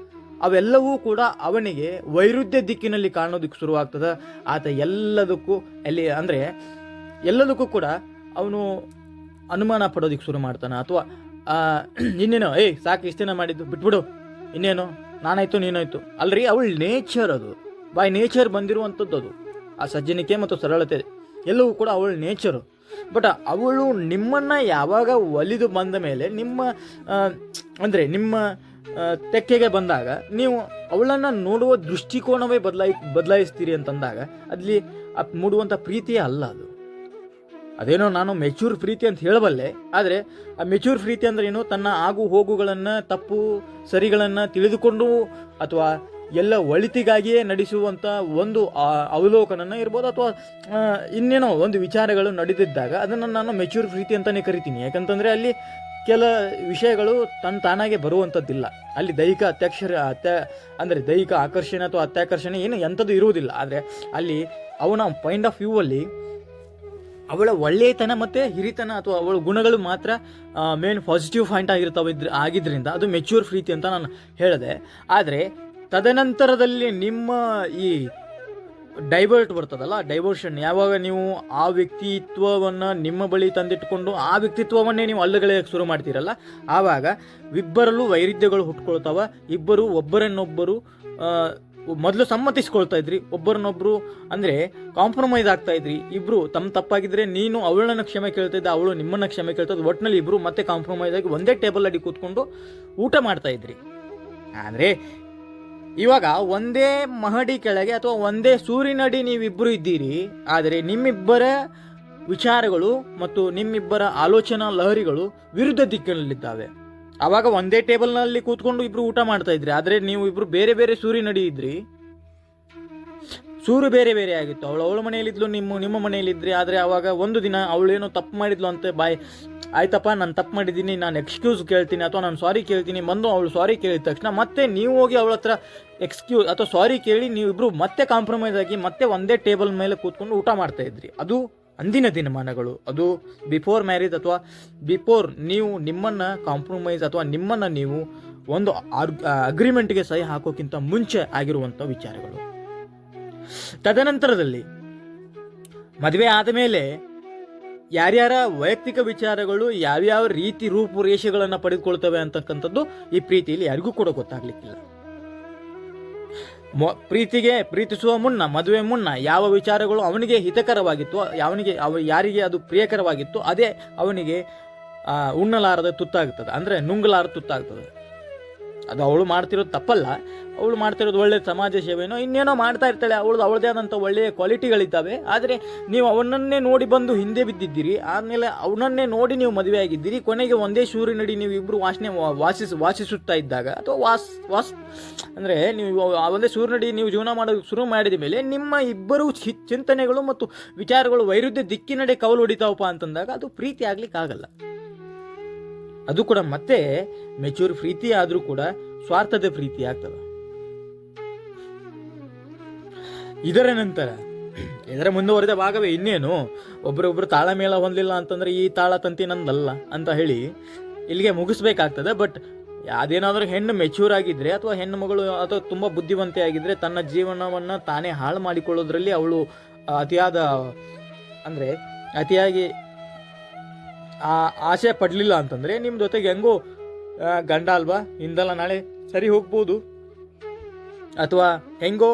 ಅವೆಲ್ಲವೂ ಕೂಡ ಅವನಿಗೆ ವೈರುಧ್ಯ ದಿಕ್ಕಿನಲ್ಲಿ ಕಾಣೋದಕ್ಕೆ ಶುರುವಾಗ್ತದೆ. ಆತ ಎಲ್ಲದಕ್ಕೂ ಎಲ್ಲದಕ್ಕೂ ಕೂಡ ಅವನು ಅನುಮಾನ ಪಡೋದಕ್ಕೆ ಶುರು ಮಾಡ್ತಾನೆ. ಅಥವಾ ಇನ್ನೇನೋ ಸಾಕು ಇಷ್ಟೇನ ಮಾಡಿದ್ದು ಬಿಟ್ಬಿಡು, ಇನ್ನೇನು ನಾನಾಯ್ತು ನೀನಾಯ್ತು ಅಲ್ರಿ. ಅವಳ ನೇಚರ್ ಅದು, ಬೈ ನೇಚರ್ ಬಂದಿರುವಂಥದ್ದು ಅದು. ಆ ಸಜ್ಜನಿಕೆ ಮತ್ತು ಸರಳತೆ ಎಲ್ಲವೂ ಕೂಡ ಅವಳ ನೇಚರು. ಬಟ್ ಅವಳು ನಿಮ್ಮನ್ನು ಯಾವಾಗ ಒಲಿದು ಬಂದ ಮೇಲೆ ನಿಮ್ಮ ತೆಕ್ಕೆಗೆ ಬಂದಾಗ ನೀವು ಅವಳನ್ನು ನೋಡುವ ದೃಷ್ಟಿಕೋನವೇ ಬದಲಾಯಿಸ್ತೀರಿ ಅಂತಂದಾಗ ಅಲ್ಲಿ ಮೂಡುವಂಥ ಪ್ರೀತಿಯೇ ಅಲ್ಲ ಅದು. ಅದೇನೋ ನಾನು ಮೆಚ್ಯೂರ್ ಪ್ರೀತಿ ಅಂತ ಹೇಳಬಲ್ಲೆ, ಆದರೆ ಆ ಮೆಚ್ಯೂರ್ ಪ್ರೀತಿ ಅಂದ್ರೆ ಏನು, ತನ್ನ ಆಗು ಹೋಗುಗಳನ್ನು ತಪ್ಪು ಸರಿಗಳನ್ನು ತಿಳಿದುಕೊಂಡು ಅಥವಾ ಎಲ್ಲ ಒಳಿತಿಗಾಗಿಯೇ ನಡೆಸುವಂಥ ಒಂದು ಅವಲೋಕನ ಇರ್ಬೋದು, ಅಥವಾ ಇನ್ನೇನೋ ಒಂದು ವಿಚಾರಗಳು ನಡೆದಿದ್ದಾಗ ಅದನ್ನು ನಾನು ಮೆಚ್ಯೂರ್ ಪ್ರೀತಿ ಅಂತಲೇ ಕರಿತೀನಿ. ಯಾಕಂತಂದರೆ ಅಲ್ಲಿ ಕೆಲ ವಿಷಯಗಳು ತಾನಾಗೆ ಬರುವಂಥದ್ದಿಲ್ಲ. ಅಲ್ಲಿ ದೈಹಿಕ ದೈಹಿಕ ಆಕರ್ಷಣೆ ಅಥವಾ ಅತ್ಯಾಕರ್ಷಣೆ ಏನು ಎಂಥದ್ದು ಇರುವುದಿಲ್ಲ. ಆದರೆ ಅಲ್ಲಿ ಅವನ ಪಾಯಿಂಟ್ ಆಫ್ ವ್ಯೂ ಅಲ್ಲಿ ಅವಳ ಒಳ್ಳೆಯತನ ಮತ್ತು ಹಿರಿತನ ಅಥವಾ ಅವಳ ಗುಣಗಳು ಮಾತ್ರ ಮೇನ್ ಪಾಸಿಟಿವ್ ಪಾಯಿಂಟ್ ಆಗಿದ್ದರಿಂದ ಅದು ಮೆಚ್ಯೂರ್ ಪ್ರೀತಿ ಅಂತ ನಾನು ಹೇಳಿದೆ. ಆದರೆ ತದನಂತರದಲ್ಲಿ ನಿಮ್ಮ ಈ ಡೈವರ್ಟ್ ಬರ್ತದಲ್ಲ, ಡೈವರ್ಷನ್, ಯಾವಾಗ ನೀವು ಆ ವ್ಯಕ್ತಿತ್ವವನ್ನು ನಿಮ್ಮ ಬಳಿ ತಂದಿಟ್ಕೊಂಡು ಆ ವ್ಯಕ್ತಿತ್ವವನ್ನೇ ನೀವು ಅಲ್ಲಗಳೆಯಕ್ಕೆ ಶುರು ಮಾಡ್ತೀರಲ್ಲ, ಆವಾಗ ಇಬ್ಬರಲ್ಲೂ ವೈರುಧ್ಯಗಳು ಹುಟ್ಕೊಳ್ತಾವ. ಇಬ್ಬರು ಒಬ್ಬರನ್ನೊಬ್ಬರು ಮೊದಲು ಸಮ್ಮತಿಸ್ಕೊಳ್ತಾ ಇದ್ರಿ, ಒಬ್ಬರನ್ನೊಬ್ಬರು ಅಂದರೆ ಕಾಂಪ್ರಮೈಸ್ ಆಗ್ತಾ ಇದ್ರಿ. ಇಬ್ಬರು ತಮ್ಮ ತಪ್ಪಾಗಿದ್ರೆ ನೀನು ಅವಳನ್ನು ಕ್ಷಮೆ ಕೇಳ್ತಾ ಇದ್ದ, ಅವಳು ನಿಮ್ಮನ್ನು ಕ್ಷಮೆ ಕೇಳ್ತಾ ಇದ್ದ. ಒಟ್ಟಿನಲ್ಲಿ ಇಬ್ಬರು ಮತ್ತೆ ಕಾಂಪ್ರಮೈಸ್ ಆಗಿ ಒಂದೇ ಟೇಬಲ್ ಅಡಿ ಕೂತ್ಕೊಂಡು ಊಟ ಮಾಡ್ತಾ ಇದ್ರಿ. ಅಂದರೆ ಇವಾಗ ಒಂದೇ ಮಹಡಿ ಕೆಳಗೆ ಅಥವಾ ಒಂದೇ ಸೂರಿನಡಿ ನೀವಿಬ್ಬರು ಇದ್ದೀರಿ, ಆದರೆ ನಿಮ್ಮಿಬ್ಬರ ವಿಚಾರಗಳು ಮತ್ತು ನಿಮ್ಮಿಬ್ಬರ ಆಲೋಚನಾ ಲಹರಿಗಳು ವಿರುದ್ಧ ದಿಕ್ಕಿನಲ್ಲಿದ್ದಾವೆ. ಆವಾಗ ಒಂದೇ ಟೇಬಲ್ನಲ್ಲಿ ಕೂತ್ಕೊಂಡು ಇಬ್ರು ಊಟ ಮಾಡ್ತಾ ಇದ್ರಿ, ಆದರೆ ನೀವು ಇಬ್ರು ಬೇರೆ ಬೇರೆ ಸೂರಿನಡಿ ಇದ್ರಿ. ಸೂರು ಬೇರೆ ಬೇರೆ ಆಗಿತ್ತು. ಅವಳ ಮನೆಯಲ್ಲಿದ್ಲು, ನಿಮ್ಮ ಮನೆಯಲ್ಲಿದ್ರಿ. ಆದರೆ ಆವಾಗ ಒಂದು ದಿನ ಅವಳೇನೋ ತಪ್ಪು ಮಾಡಿದ್ಲು ಅಂತ ಆಯ್ತಪ್ಪ ನಾನು ತಪ್ಪು ಮಾಡಿದ್ದೀನಿ, ನಾನು ಎಕ್ಸ್ಕ್ಯೂಸ್ ಕೇಳ್ತೀನಿ ಅಥವಾ ನಾನು ಸಾರಿ ಕೇಳ್ತೀನಿ ಬಂದು ಅವಳು ಸಾರಿ ಕೇಳಿದ ತಕ್ಷಣ ಮತ್ತೆ ನೀವು ಹೋಗಿ ಅವಳ ಹತ್ರ ಎಕ್ಸ್ಕ್ಯೂಸ್ ಅಥವಾ ಸಾರಿ ಕೇಳಿ ನೀವಿಬ್ರು ಮತ್ತೆ ಕಾಂಪ್ರಮೈಸ್ ಆಗಿ ಮತ್ತೆ ಒಂದೇ ಟೇಬಲ್ ಮೇಲೆ ಕೂತ್ಕೊಂಡು ಊಟ ಮಾಡ್ತಾ ಇದ್ರಿ. ಅದು ಅಂದಿನ ದಿನಮಾನಗಳು. ಅದು ಬಿಫೋರ್ ಮ್ಯಾರೇಜ್ ಅಥವಾ ಬಿಫೋರ್ ನೀವು ನಿಮ್ಮನ್ನು ಕಾಂಪ್ರಮೈಸ್ ಅಥವಾ ನಿಮ್ಮನ್ನು ನೀವು ಒಂದು ಅಗ್ರಿಮೆಂಟ್ಗೆ ಸಹಿ ಹಾಕೋಕ್ಕಿಂತ ಮುಂಚೆ ಆಗಿರುವಂಥ ವಿಚಾರಗಳು. ತದನಂತರದಲ್ಲಿ ಮದುವೆ ಆದ ಮೇಲೆ ಯಾರ್ಯಾರ ವೈಯಕ್ತಿಕ ವಿಚಾರಗಳು ಯಾವ್ಯಾವ ರೀತಿ ರೂಪುರೇಷೆಗಳನ್ನು ಪಡೆದುಕೊಳ್ತವೆ ಅಂತಕ್ಕಂಥದ್ದು ಈ ಪ್ರೀತಿಯಲ್ಲಿ ಯಾರಿಗೂ ಕೂಡ ಗೊತ್ತಾಗ್ಲಿಕ್ಕಿಲ್ಲ. ಪ್ರೀತಿಸುವ ಮುನ್ನ, ಮದುವೆ ಮುನ್ನ ಯಾವ ವಿಚಾರಗಳು ಅವನಿಗೆ ಹಿತಕರವಾಗಿತ್ತು, ಯಾರಿಗೆ ಅದು ಪ್ರಿಯಕರವಾಗಿತ್ತು, ಅದೇ ಅವನಿಗೆ ಉಣ್ಣಲಾರದ ತುತ್ತಾಗ್ತದೆ, ಅಂದರೆ ನುಂಗಲಾರದ ತುತ್ತಾಗ್ತದೆ. ಅದು ಅವಳು ಮಾಡ್ತಿರೋದು ತಪ್ಪಲ್ಲ, ಅವಳು ಮಾಡ್ತಿರೋದು ಒಳ್ಳೆ ಸಮಾಜ ಸೇವೆನೋ ಇನ್ನೇನೋ ಮಾಡ್ತಾ ಇರ್ತಾಳೆ. ಅವಳದೇ ಆದಂಥ ಒಳ್ಳೆಯ ಕ್ವಾಲಿಟಿಗಳಿದ್ದಾವೆ. ಆದರೆ ನೀವು ಅವನನ್ನೇ ನೋಡಿ ಬಂದು ಹಿಂದೆ ಬಿದ್ದಿದ್ದೀರಿ. ಆಮೇಲೆ ಅವನನ್ನೇ ನೋಡಿ ನೀವು ಮದುವೆ ಆಗಿದ್ದೀರಿ. ಕೊನೆಗೆ ಒಂದೇ ಸೂರಿನಡಿ ನೀವು ಇಬ್ಬರು ವಾಸಿಸುತ್ತಾ ಇದ್ದಾಗ ಅಥವಾ ಅಂದರೆ ನೀವು ಒಂದೇ ಸೂರಿನಡಿ ನೀವು ಜೀವನ ಮಾಡೋದು ಶುರು ಮಾಡಿದ ಮೇಲೆ ನಿಮ್ಮ ಇಬ್ಬರು ಚಿಂತನೆಗಳು ಮತ್ತು ವಿಚಾರಗಳು ವೈರುಧ್ಯ ದಿಕ್ಕಿನಡೆ ಕವಲು ಹೊಡಿತಾವಪ್ಪ ಅಂತಂದಾಗ ಅದು ಪ್ರೀತಿ ಆಗ್ಲಿಕ್ಕಾಗಲ್ಲ. ಅದು ಕೂಡ ಮತ್ತೆ ಮೆಚೂರ್ ಪ್ರೀತಿ ಆದರೂ ಕೂಡ ಸ್ವಾರ್ಥದ ಪ್ರೀತಿ ಆಗ್ತದೆ. ಇದರ ಮುಂದುವರೆದ ಭಾಗವೇ ಇನ್ನೇನು. ಒಬ್ಬರೊಬ್ಬರು ತಾಳಮೇಳ ಹೊಂದಲಿಲ್ಲ ಅಂತಂದ್ರೆ ಈ ತಾಳ ತಂತಿ ನಂದಲ್ಲ ಅಂತ ಹೇಳಿ ಇಲ್ಲಿಗೆ ಮುಗಿಸ್ಬೇಕಾಗ್ತದೆ. ಬಟ್ ಅದೇನಾದ್ರೂ ಹೆಣ್ಣು ಮೆಚ್ಯೂರ್ ಆಗಿದ್ರೆ ಅಥವಾ ಹೆಣ್ಣು ಮಗಳು ಅಥವಾ ತುಂಬ ಬುದ್ಧಿವಂತೆ ಆಗಿದ್ರೆ ತನ್ನ ಜೀವನವನ್ನು ತಾನೇ ಹಾಳು ಮಾಡಿಕೊಳ್ಳೋದ್ರಲ್ಲಿ ಅವಳು ಅತಿಯಾಗಿ ಆಸೆ ಪಡಲಿಲ್ಲ ಅಂತಂದರೆ ನಿಮ್ಮ ಜೊತೆಗೆ ಹೆಂಗೋ ಗಂಡ ಅಲ್ವಾ ಇಂದಲ್ಲ ನಾಳೆ ಸರಿ ಹೋಗ್ಬೋದು, ಅಥವಾ ಹೆಂಗೋ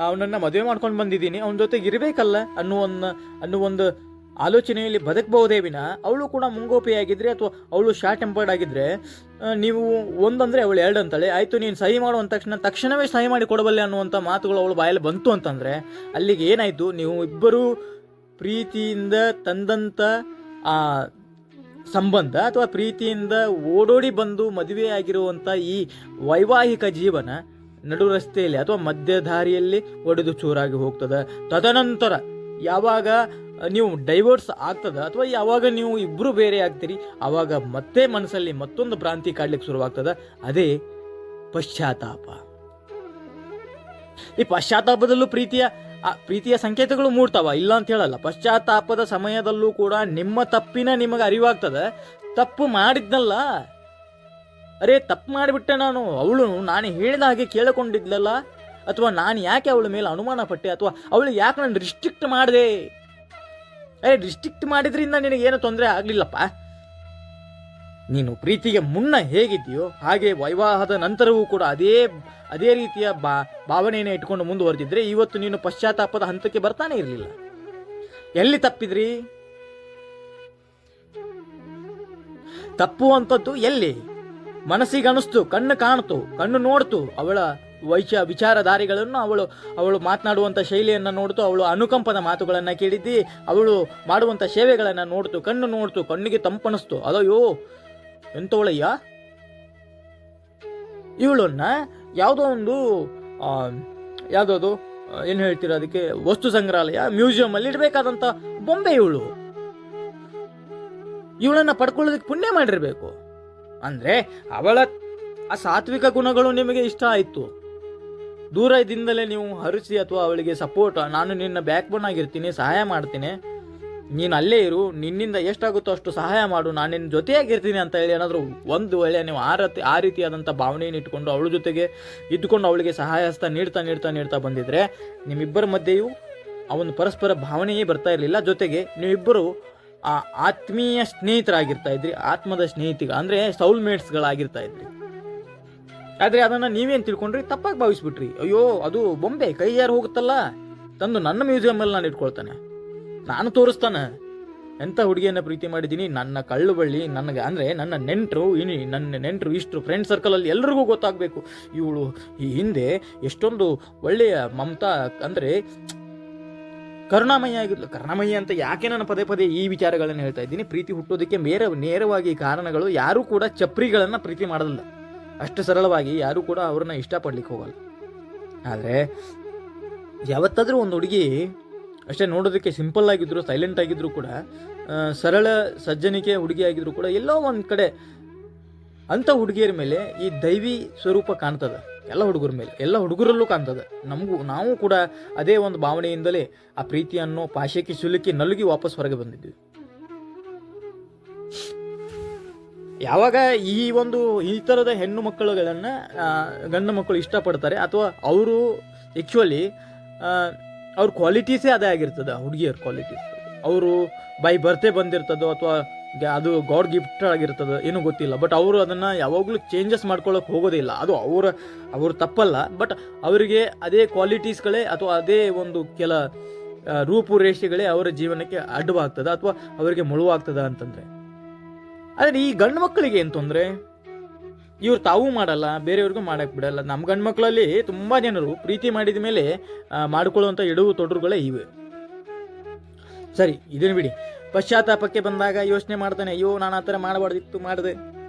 ಅವನನ್ನು ಮದುವೆ ಮಾಡ್ಕೊಂಡು ಬಂದಿದ್ದೀನಿ ಅವನ ಜೊತೆಗೆ ಇರಬೇಕಲ್ಲ ಅನ್ನೋ ಒಂದು ಆಲೋಚನೆಯಲ್ಲಿ ಬದುಕಬಹುದೇ ವಿನ ಅವಳು ಕೂಡ ಮುಂಗೋಪಿಯಾಗಿದ್ರೆ ಅಥವಾ ಅವಳು ಶಾರ್ಟ್ ಟೆಂಪರ್ಡ್ ಆಗಿದ್ರೆ ನೀವು ಒಂದಂದರೆ ಅವಳು ಎರಡು ಅಂತಾಳೆ. ಆಯಿತು ನೀನು ಸಹಿ ಮಾಡುವಂತ ತಕ್ಷಣವೇ ಸಹಿ ಮಾಡಿ ಕೊಡಬಲ್ಲೆ ಅನ್ನುವಂಥ ಮಾತುಗಳು ಅವಳು ಬಾಯಲ್ಲಿ ಬಂತು ಅಂತಂದರೆ ಅಲ್ಲಿಗೆ ಏನಾಯಿತು, ನೀವು ಇಬ್ಬರು ಪ್ರೀತಿಯಿಂದ ತಂದಂಥ ಆ ಸಂಬಂಧ ಅಥವಾ ಪ್ರೀತಿಯಿಂದ ಓಡೋಡಿ ಬಂದು ಮದುವೆ ಆಗಿರುವಂಥ ಈ ವೈವಾಹಿಕ ಜೀವನ ನಡು ರಸ್ತೆಯಲ್ಲಿ ಅಥವಾ ಮಧ್ಯದಾರಿಯಲ್ಲಿ ಒಡೆದು ಚೂರಾಗಿ ಹೋಗ್ತದೆ. ತದನಂತರ ಯಾವಾಗ ನೀವು ಡೈವೋರ್ಸ್ ಆಗ್ತದೆ ಅಥವಾ ಯಾವಾಗ ನೀವು ಇಬ್ಬರು ಬೇರೆ ಆಗ್ತೀರಿ ಆವಾಗ ಮತ್ತೆ ಮನಸ್ಸಲ್ಲಿ ಮತ್ತೊಂದು ಭ್ರಾಂತಿ ಕಾಡ್ಲಿಕ್ಕೆ ಶುರುವಾಗ್ತದೆ. ಅದೇ ಪಶ್ಚಾತ್ತಾಪ. ಈ ಪಶ್ಚಾತ್ತಾಪದಲ್ಲೂ ಪ್ರೀತಿಯ ಸಂಕೇತಗಳು ಮೂಡ್ತಾವ, ಇಲ್ಲ ಅಂತ ಹೇಳಲ್ಲ. ಪಶ್ಚಾತ್ತಾಪದ ಸಮಯದಲ್ಲೂ ಕೂಡ ನಿಮ್ಮ ತಪ್ಪಿನ ನಿಮಗೆ ಅರಿವಾಗ್ತದೆ. ತಪ್ಪು ಮಾಡಿದ್ನಲ್ಲ ಅರೇ ತಪ್ಪು ಮಾಡಿಬಿಟ್ಟೆ ಅವಳು ನಾನು ಹೇಳಿದ ಹಾಗೆ ಕೇಳಿಕೊಂಡಿದ್ಲಲ್ಲ, ಅಥವಾ ನಾನು ಯಾಕೆ ಅವಳ ಮೇಲೆ ಅನುಮಾನ ಪಟ್ಟೆ, ಅಥವಾ ಅವಳು ಯಾಕೆ ನಾನು ರಿಸ್ಟ್ರಿಕ್ಟ್ ಮಾಡಿದೆ. ರಿಸ್ಟ್ರಿಕ್ಟ್ ಮಾಡಿದ್ರಿಂದ ನಿನಗೇನು ತೊಂದರೆ ಆಗಲಿಲ್ಲಪ್ಪ. ನೀನು ಪ್ರೀತಿಗೆ ಮುನ್ನ ಹೇಗಿದ್ದೀಯೋ ಹಾಗೆ ವಿವಾಹದ ನಂತರವೂ ಕೂಡ ಅದೇ ರೀತಿಯ ಭಾವನೆಯನ್ನು ಇಟ್ಕೊಂಡು ಮುಂದುವರೆದಿದ್ರೆ ಇವತ್ತು ನೀನು ಪಶ್ಚಾತ್ತಾಪದ ಹಂತಕ್ಕೆ ಬರ್ತಾನೆ ಇರಲಿಲ್ಲ. ಎಲ್ಲಿ ತಪ್ಪಿದ್ರಿ? ತಪ್ಪುವಂಥದ್ದು ಎಲ್ಲಿ? ಮನಸ್ಸಿಗೆ ಅನಿಸ್ತು, ಕಣ್ಣು ಕಾಣ್ತು, ಕಣ್ಣು ನೋಡ್ತು, ಅವಳ ವಿಚಾರಧಾರೆಗಳನ್ನು, ಅವಳು ಮಾತನಾಡುವಂಥ ಶೈಲಿಯನ್ನು ನೋಡ್ತು, ಅವಳು ಅನುಕಂಪದ ಮಾತುಗಳನ್ನು ಕೇಳಿದ್ದಿ, ಅವಳು ಮಾಡುವಂಥ ಸೇವೆಗಳನ್ನು ನೋಡ್ತು, ಕಣ್ಣು ನೋಡ್ತು, ಕಣ್ಣಿಗೆ ತಂಪನಿಸ್ತು. ಅದಯ್ಯೋ ಎಂತವಳಯ್ಯ ಇವಳನ್ನ ಯಾವುದೋ ಒಂದು ಯಾವುದದು ಏನು ಹೇಳ್ತೀರ ಅದಕ್ಕೆ, ವಸ್ತು ಸಂಗ್ರಹಾಲಯ, ಮ್ಯೂಸಿಯಂ ಅಲ್ಲಿ ಇಡಬೇಕಾದಂಥ ಬೊಂಬೆ ಇವಳನ್ನ ಪಡ್ಕೊಳ್ಳೋದಕ್ಕೆ ಪುಣ್ಯ ಮಾಡಿರ್ಬೇಕು. ಅಂದ್ರೆ ಅವಳ ಆ ಸಾತ್ವಿಕ ಗುಣಗಳು ನಿಮಗೆ ಇಷ್ಟ ಆಯ್ತು, ದೂರದಿಂದಲೇ ನೀವು ಹರಿಸಿ ಅಥವಾ ಅವಳಿಗೆ ಸಪೋರ್ಟ್, ನಾನು ನಿನ್ನ ಬ್ಯಾಕ್ ಬೋನ್ ಆಗಿರ್ತೀನಿ, ಸಹಾಯ ಮಾಡ್ತೀನಿ, ನೀನು ಅಲ್ಲೇ ಇರು, ನಿನ್ನಿಂದ ಎಷ್ಟಾಗುತ್ತೋ ಅಷ್ಟು ಸಹಾಯ ಮಾಡು, ನಾನು ನಿನ್ನ ಜೊತೆಯಾಗಿರ್ತೀನಿ ಅಂತ ಹೇಳಿ ಏನಾದರೂ ಒಂದು ವೇಳೆ ನೀವು ಆ ರೀತಿಯಾದಂಥ ಭಾವನೆಯನ್ನು ಇಟ್ಕೊಂಡು ಅವಳ ಜೊತೆಗೆ ಇದ್ದುಕೊಂಡು ಅವಳಿಗೆ ಸಹಾಯ ಹಸ್ತ ನೀಡ್ತಾ ಬಂದಿದ್ರೆ ನಿಮ್ಮಿಬ್ಬರ ಮಧ್ಯೆಯೂ ಅವನು ಪರಸ್ಪರ ಭಾವನೆಯೇ ಬರ್ತಾ ಇರಲಿಲ್ಲ. ಜೊತೆಗೆ ನೀವಿಬ್ಬರು ಆ ಆತ್ಮೀಯ ಸ್ನೇಹಿತರಾಗಿರ್ತಾ ಇದ್ರಿ, ಆತ್ಮದ ಸ್ನೇಹಿತಿಗ ಅಂದರೆ ಸೌಲ್ಮೇಟ್ಸ್ಗಳಾಗಿರ್ತಾ ಇದ್ರಿ. ಆದರೆ ಅದನ್ನು ನೀವೇನು ತಿಳ್ಕೊಂಡ್ರಿ, ತಪ್ಪಾಗಿ ಭಾವಿಸ್ಬಿಟ್ರಿ. ಅಯ್ಯೋ ಅದು ಬೊಂಬೆ ಕೈ ಯಾರು ಹೋಗುತ್ತಲ್ಲ, ತಂದು ನನ್ನ ಮ್ಯೂಸಿಯಮಲ್ಲಿ ನಾನು ಇಟ್ಕೊಳ್ತಾನೆ, ನಾನು ತೋರಿಸ್ತಾನೆ ಎಂಥ ಹುಡುಗಿಯನ್ನು ಪ್ರೀತಿ ಮಾಡಿದ್ದೀನಿ, ನನ್ನ ಕಳ್ಳು ಬಳ್ಳಿ ನನಗೆ ಅಂದರೆ ನನ್ನ ನೆಂಟರು ಇಷ್ಟು ಫ್ರೆಂಡ್ ಸರ್ಕಲಲ್ಲಿ ಎಲ್ರಿಗೂ ಗೊತ್ತಾಗಬೇಕು, ಇವಳು ಈ ಹಿಂದೆ ಎಷ್ಟೊಂದು ಒಳ್ಳೆಯ ಮಮತಾ ಅಂದರೆ ಕರುಣಾಮಯ್ಯ ಆಗಿದ್ಲು. ಕರುಣಾಮಯ್ಯ ಅಂತ ಯಾಕೆ ನಾನು ಪದೇ ಈ ವಿಚಾರಗಳನ್ನು ಹೇಳ್ತಾ ಇದ್ದೀನಿ, ಪ್ರೀತಿ ಹುಟ್ಟೋದಕ್ಕೆ ನೇರವಾಗಿ ಕಾರಣಗಳು. ಯಾರೂ ಕೂಡ ಚಪ್ರಿಗಳನ್ನು ಪ್ರೀತಿ ಮಾಡೋದಿಲ್ಲ, ಅಷ್ಟು ಸರಳವಾಗಿ ಯಾರೂ ಕೂಡ ಅವ್ರನ್ನ ಇಷ್ಟಪಡ್ಲಿಕ್ಕೆ ಹೋಗಲ್ಲ. ಆದರೆ ಯಾವತ್ತಾದರೂ ಒಂದು ಹುಡುಗಿ ಅಷ್ಟೇ ನೋಡೋದಕ್ಕೆ ಸಿಂಪಲ್ ಆಗಿದ್ರು, ಸೈಲೆಂಟ್ ಆಗಿದ್ರು ಕೂಡ, ಸರಳ ಸಜ್ಜನಿಕೆ ಹುಡುಗಿ ಆಗಿದ್ರು ಕೂಡ, ಎಲ್ಲೋ ಒಂದು ಕಡೆ ಅಂಥ ಹುಡುಗಿಯರ ಮೇಲೆ ಈ ದೈವಿ ಸ್ವರೂಪ ಕಾಣ್ತದೆ. ಎಲ್ಲ ಹುಡುಗರ ಮೇಲೆ, ಎಲ್ಲ ಹುಡುಗರಲ್ಲೂ ಕಾಣ್ತದೆ. ನಾವು ಕೂಡ ಅದೇ ಒಂದು ಭಾವನೆಯಿಂದಲೇ ಆ ಪ್ರೀತಿಯನ್ನು ಪಾಶಕ್ಕೆ ಸಿಲುಕಿ ನಲುಗಿ ವಾಪಸ್ ಹೊರಗೆ ಬಂದಿದ್ವಿ. ಯಾವಾಗ ಈ ಥರದ ಹೆಣ್ಣು ಮಕ್ಕಳುಗಳನ್ನು ಗಂಡು ಮಕ್ಕಳು ಇಷ್ಟಪಡ್ತಾರೆ, ಅಥವಾ ಅವರು ಆ್ಯಕ್ಚುಲಿ ಅವ್ರ ಕ್ವಾಲಿಟೀಸೇ ಅದೇ ಆಗಿರ್ತದೆ, ಹುಡುಗಿಯರ ಕ್ವಾಲಿಟೀಸ್. ಅವರು ಬೈ ಬರ್ತೆ ಬಂದಿರ್ತದೋ ಅಥವಾ ಅದು ಗಾಡ್ ಗಿಫ್ಟ್ ಆಗಿರ್ತದೆ, ಏನೂ ಗೊತ್ತಿಲ್ಲ. ಬಟ್ ಅವರು ಅದನ್ನು ಯಾವಾಗಲೂ ಚೇಂಜಸ್ ಮಾಡ್ಕೊಳ್ಳೋಕೆ ಹೋಗೋದಿಲ್ಲ. ಅದು ಅವ್ರ ತಪ್ಪಲ್ಲ, ಬಟ್ ಅವರಿಗೆ ಅದೇ ಕ್ವಾಲಿಟೀಸ್ಗಳೇ ಅಥವಾ ಅದೇ ಒಂದು ಕೆಲ ರೂಪುರೇಷೆಗಳೇ ಅವರ ಜೀವನಕ್ಕೆ ಅಡ್ಡವಾಗ್ತದೆ ಅಥವಾ ಅವರಿಗೆ ಮುಳುವಾಗ್ತದೆ ಅಂತಂದರೆ. ಆದರೆ ಈ ಗಂಡು ಮಕ್ಕಳಿಗೆ ಏನು ತೊಂದರೆ, ಇವ್ರು ತಾವೂ ಮಾಡಲ್ಲ, ಬೇರೆಯವ್ರಿಗೂ ಮಾಡಕ್ಕೆ ಬಿಡಲ್ಲ. ನಮ್ಮ ಗಂಡು ಮಕ್ಕಳಲ್ಲಿ ತುಂಬ ಜನರು ಪ್ರೀತಿ ಮಾಡಿದ ಮೇಲೆ ಮಾಡಿಕೊಳ್ಳುವಂಥ ಎಡವು ತೊಡರುಗಳೇ ಇವೆ. ಸರಿ, ಇದನ್ನು ಬಿಡಿ. ಪಶ್ಚಾತ್ತಾಪಕ್ಕೆ ಬಂದಾಗ ಯೋಚನೆ ಮಾಡ್ತಾನೆ, ಅಯ್ಯೋ ನಾನು ಆ ಥರ ಮಾಡಬಾರ್ದಿತ್ತು, ಮಾಡಿದೆ,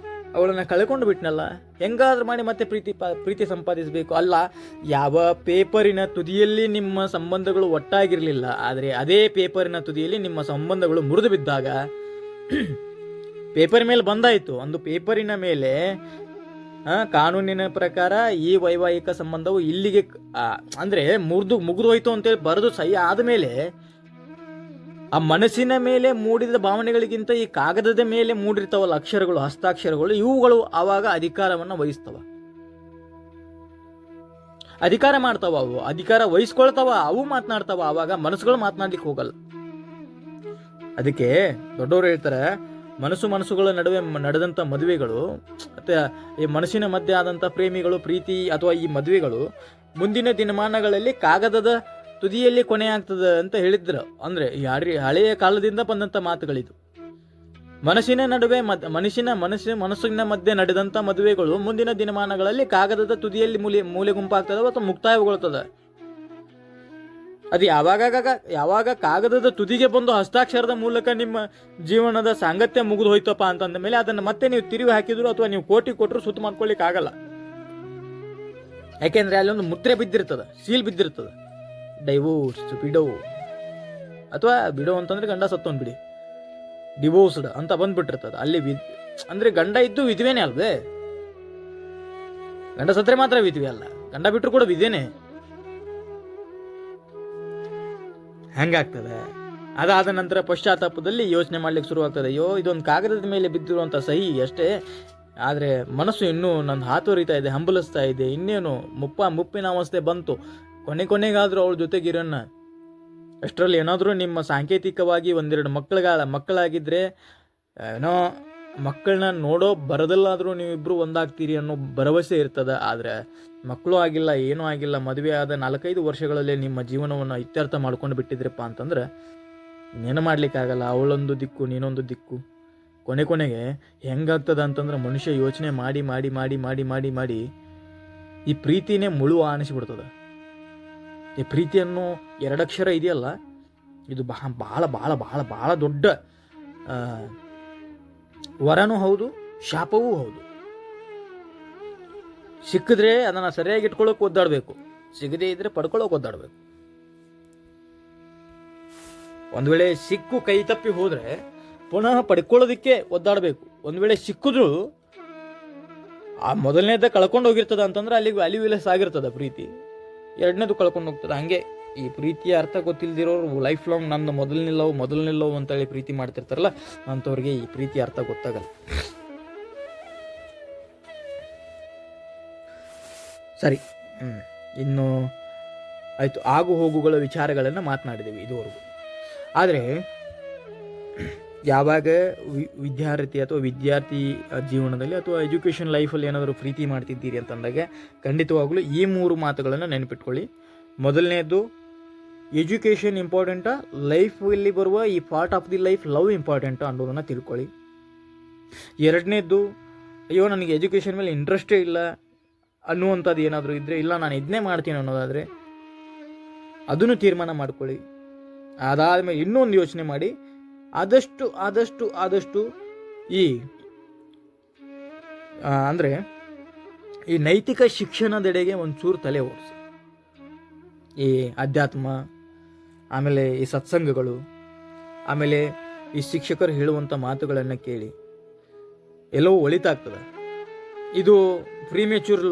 ಅವಳನ್ನು ಕಳ್ಕೊಂಡು ಬಿಟ್ನಲ್ಲ, ಹೆಂಗಾದ್ರೂ ಮಾಡಿ ಮತ್ತೆ ಪ್ರೀತಿ ಸಂಪಾದಿಸಬೇಕು. ಅಲ್ಲ, ಯಾವ ಪೇಪರಿನ ತುದಿಯಲ್ಲಿ ನಿಮ್ಮ ಸಂಬಂಧಗಳು ಒಟ್ಟಾಗಿರಲಿಲ್ಲ, ಆದರೆ ಅದೇ ಪೇಪರಿನ ತುದಿಯಲ್ಲಿ ನಿಮ್ಮ ಸಂಬಂಧಗಳು ಮುರಿದು ಬಿದ್ದಾಗ ಪೇಪರ್ ಮೇಲೆ ಬಂದಾಯಿತು, ಒಂದು ಪೇಪರಿನ ಮೇಲೆ ಕಾನೂನಿನ ಪ್ರಕಾರ ಈ ವೈವಾಹಿಕ ಸಂಬಂಧವು ಇಲ್ಲಿಗೆ ಅಂದರೆ ಮುಗಿದು ಹೋಯ್ತು ಅಂತೇಳಿ ಬರೆದು ಸಹಿ ಆದಮೇಲೆ ಆ ಮನಸ್ಸಿನ ಮೇಲೆ ಮೂಡಿದ ಭಾವನೆಗಳಿಗಿಂತ ಈ ಕಾಗದದ ಮೇಲೆ ಮೂಡಿರ್ತಾವಲ್ಲ ಅಕ್ಷರಗಳು, ಹಸ್ತಾಕ್ಷರಗಳು, ಇವುಗಳು ಆವಾಗ ಅಧಿಕಾರವನ್ನು ವಹಿಸ್ತವ, ಅಧಿಕಾರ ಮಾಡ್ತಾವ, ಅವು ಅಧಿಕಾರ ವಹಿಸ್ಕೊಳ್ತಾವ, ಅವು ಮಾತನಾಡ್ತಾವ. ಆವಾಗ ಮನಸ್ಸುಗಳು ಮಾತನಾಡ್ಲಿಕ್ಕೆ ಹೋಗಲ್ಲ. ಅದಕ್ಕೆ ದೊಡ್ಡವರು ಹೇಳ್ತಾರೆ, ಮನಸ್ಸುಗಳ ನಡುವೆ ನಡೆದಂಥ ಮದುವೆಗಳು ಮತ್ತು ಈ ಮನಸ್ಸಿನ ಮಧ್ಯೆ ಆದಂಥ ಪ್ರೇಮಿಗಳು, ಪ್ರೀತಿ ಅಥವಾ ಈ ಮದುವೆಗಳು ಮುಂದಿನ ದಿನಮಾನಗಳಲ್ಲಿ ಕಾಗದದ ತುದಿಯಲ್ಲಿ ಕೊನೆ ಆಗ್ತದೆ ಅಂತ ಹೇಳಿದ್ರು. ಅಂದರೆ ಹಳೆಯ ಕಾಲದಿಂದ ಬಂದಂಥ ಮಾತುಗಳಿದು. ಮನಸ್ಸಿನ ನಡುವೆ ಮನಸ್ಸಿನ ಮಧ್ಯೆ ನಡೆದಂಥ ಮದುವೆಗಳು ಮುಂದಿನ ದಿನಮಾನಗಳಲ್ಲಿ ಕಾಗದದ ತುದಿಯಲ್ಲಿ ಮೂಲೆ ಗುಂಪಾಗ್ತದೆ ಅಥವಾ ಮುಕ್ತಾಯಗೊಳ್ತದೆ. ಅದು ಯಾವಾಗ ಕಾಗದದ ತುದಿಗೆ ಬಂದು ಹಸ್ತಾಕ್ಷರದ ಮೂಲಕ ನಿಮ್ಮ ಜೀವನದ ಸಾಂಗತ್ಯ ಮುಗಿದು ಹೋಯ್ತಪ್ಪ ಅಂತಂದ ಮೇಲೆ ಅದನ್ನು ಮತ್ತೆ ನೀವು ತಿರುವಿ ಹಾಕಿದ್ರು ಅಥವಾ ನೀವು ಕೋಟಿ ಕೊಟ್ಟರು ಸುತ್ತ ಮಾಡ್ಕೊಳ್ಳಿಕ್ಕೆ ಆಗಲ್ಲ. ಯಾಕೆಂದ್ರೆ ಅಲ್ಲೊಂದು ಮುದ್ರೆ ಬಿದ್ದಿರ್ತದೆ, ಸೀಲ್ ಬಿದ್ದಿರ್ತದೆ, ಡೈವೋರ್ಸ್, ಬಿಡೋ, ಅಥವಾ ಬಿಡೋ ಅಂತಂದ್ರೆ ಗಂಡ ಸತ್ತೋನ್ ಬಿಡಿ, ಡಿವೋರ್ಸ್ಡ್ ಅಂತ ಬಂದ್ಬಿಟ್ಟಿರ್ತದೆ. ಅಲ್ಲಿ ಅಂದ್ರೆ ಗಂಡ ಇದ್ದು ವಿಧವೇನೆ ಅಲ್ವೇ, ಗಂಡ ಸತ್ರೆ ಮಾತ್ರ ವಿಧವೆ ಅಲ್ಲ, ಗಂಡ ಬಿಟ್ಟರು ಕೂಡ ವಿಧೇನೆ. ಹೆಂಗಾಗ್ತದೆ? ಅದಾದ ನಂತರ ಪಶ್ಚಾತ್ತಾಪದಲ್ಲಿ ಯೋಚನೆ ಮಾಡ್ಲಿಕ್ಕೆ ಶುರುವಾಗ್ತದೆ, ಅಯ್ಯೋ ಇದೊಂದು ಕಾಗದದ ಮೇಲೆ ಬಿದ್ದಿರುವಂಥ ಸಹಿ ಅಷ್ಟೇ, ಆದರೆ ಮನಸ್ಸು ಇನ್ನೂ ನನ್ನ ಹಾತೊರಿತಾ ಇದೆ, ಹಂಬಲಿಸ್ತಾ ಇದೆ. ಇನ್ನೇನು ಮುಪ್ಪಿನ ಅವಸ್ಥೆ ಬಂತು, ಕೊನೆಗಾದರೂ ಅವಳ ಜೊತೆಗಿರೋಣ. ಅಷ್ಟರಲ್ಲಿ ಏನಾದರೂ ನಿಮ್ಮ ಸಾಂಕೇತಿಕವಾಗಿ ಒಂದೆರಡು ಮಕ್ಕಳಾಗಿದ್ದರೆ ಏನೋ ಮಕ್ಕಳನ್ನ ನೋಡೋ ಬರದಲ್ಲಾದರೂ ನೀವಿಬ್ಬರು ಒಂದಾಗ್ತೀರಿ ಅನ್ನೋ ಭರವಸೆ ಇರ್ತದೆ. ಆದರೆ ಮಕ್ಕಳು ಆಗಿಲ್ಲ, ಏನೂ ಆಗಿಲ್ಲ, ಮದುವೆ ಆದ 4-5 ವರ್ಷಗಳಲ್ಲೇ ನಿಮ್ಮ ಜೀವನವನ್ನು ಇತ್ಯರ್ಥ ಮಾಡ್ಕೊಂಡು ಬಿಟ್ಟಿದ್ರಪ್ಪ ಅಂತಂದ್ರೆ ಏನು ಮಾಡ್ಲಿಕ್ಕಾಗಲ್ಲ. ಅವಳೊಂದು ದಿಕ್ಕು, ನೀನೊಂದು ದಿಕ್ಕು. ಕೊನೆಗೆ ಹೆಂಗಾಗ್ತದ ಅಂತಂದ್ರೆ ಮನುಷ್ಯ ಯೋಚನೆ ಮಾಡಿ ಮಾಡಿ ಮಾಡಿ ಮಾಡಿ ಮಾಡಿ ಮಾಡಿ ಈ ಪ್ರೀತಿನೇ ಮುಳು ಆನಿಸ್ಬಿಡ್ತದೆ. ಈ ಪ್ರೀತಿಯನ್ನು 2 ಅಕ್ಷರ ಇದೆಯಲ್ಲ, ಇದು ಭಾಳ ಭಾಳ ಭಾಳ ಭಾಳ ದೊಡ್ಡ ವರನೂ ಹೌದು, ಶಾಪವೂ ಹೌದು. ಸಿಕ್ಕಿದ್ರೆ ಅದನ್ನು ಸರಿಯಾಗಿ ಇಟ್ಕೊಳ್ಳೋಕೆ ಒದ್ದಾಡಬೇಕು, ಸಿಗದೇ ಇದ್ರೆ ಪಡ್ಕೊಳ್ಳೋಕೆ ಒದ್ದಾಡಬೇಕು. ಒಂದು ವೇಳೆ ಸಿಕ್ಕು ಕೈ ತಪ್ಪಿ ಹೋದರೆ ಪುನಃ ಪಡ್ಕೊಳ್ಳೋದಕ್ಕೆ ಒದ್ದಾಡಬೇಕು. ಒಂದು ವೇಳೆ ಸಿಕ್ಕಿದ್ರು ಆ ಮೊದಲನೇದ ಕಳ್ಕೊಂಡು ಹೋಗಿರ್ತದ ಅಂತಂದ್ರೆ ಅಲ್ಲಿಗೆ ವ್ಯಾಲ್ಯೂ ಲೆಸ್ ಆಗಿರ್ತದ ಪ್ರೀತಿ, ಎರಡನೇದು ಕಳ್ಕೊಂಡು ಹೋಗ್ತದೆ. ಹಂಗೆ ಈ ಪ್ರೀತಿಯ ಅರ್ಥ ಗೊತ್ತಿಲ್ದಿರೋರು ಲೈಫ್ ಲಾಂಗ್ ನಂದು ಮೊದಲನಿಲ್ಲವು ಅಂತೇಳಿ ಪ್ರೀತಿ ಮಾಡ್ತಿರ್ತಾರಲ್ಲ, ಅಂಥವ್ರಿಗೆ ಈ ಪ್ರೀತಿಯ ಅರ್ಥ ಗೊತ್ತಾಗಲ್ಲ. ಸರಿ, ಇನ್ನು ಆಯಿತು, ಆಗು ಹೋಗುಗಳ ವಿಚಾರಗಳನ್ನು ಮಾತನಾಡಿದ್ದೀವಿ ಇದುವರೆಗೂ. ಆದರೆ ಯಾವಾಗ ವಿದ್ಯಾರ್ಥಿ ಅಥವಾ ವಿದ್ಯಾರ್ಥಿ ಜೀವನದಲ್ಲಿ ಅಥವಾ ಎಜುಕೇಷನ್ ಲೈಫಲ್ಲಿ ಏನಾದರೂ ಪ್ರೀತಿ ಮಾಡ್ತಿದ್ದೀರಿ ಅಂತಂದಾಗ ಖಂಡಿತವಾಗ್ಲೂ ಈ 3 ಮಾತುಗಳನ್ನು ನೆನಪಿಟ್ಕೊಳ್ಳಿ. ಮೊದಲನೇದು, ಎಜುಕೇಷನ್ ಇಂಪಾರ್ಟೆಂಟಾ, ಲೈಫಲ್ಲಿ ಬರುವ ಈ part of the life love ಇಂಪಾರ್ಟೆಂಟಾ ಅನ್ನೋದನ್ನು ತಿಳ್ಕೊಳ್ಳಿ. ಎರಡನೇದು, ಅಯ್ಯೋ ನನಗೆ ಎಜುಕೇಷನ್ ಮೇಲೆ ಇಂಟ್ರೆಸ್ಟೇ ಇಲ್ಲ ಅನ್ನುವಂಥದ್ದು ಏನಾದರೂ ಇದ್ದರೆ, ಇಲ್ಲ ನಾನು ಇದನ್ನೇ ಮಾಡ್ತೀನಿ ಅನ್ನೋದಾದರೆ ಅದನ್ನು ತೀರ್ಮಾನ ಮಾಡ್ಕೊಳ್ಳಿ. ಅದಾದಮೇಲೆ ಇನ್ನೊಂದು ಯೋಚನೆ ಮಾಡಿ, ಆದಷ್ಟು ಈ ಅಂದರೆ ಈ ನೈತಿಕ ಶಿಕ್ಷಣದೆಡೆಗೆ ಒಂಚೂರು ತಲೆ ಓಡಿಸಿ. ಈ ಅಧ್ಯಾತ್ಮ, ಆಮೇಲೆ ಈ ಸತ್ಸಂಗಗಳು, ಆಮೇಲೆ ಈ ಶಿಕ್ಷಕರು ಹೇಳುವಂಥ ಮಾತುಗಳನ್ನು ಕೇಳಿ ಎಲ್ಲವೂ ಒಳಿತಾಗ್ತದೆ. ಇದು ಪ್ರೀಮೆಚ್ಯೂರ್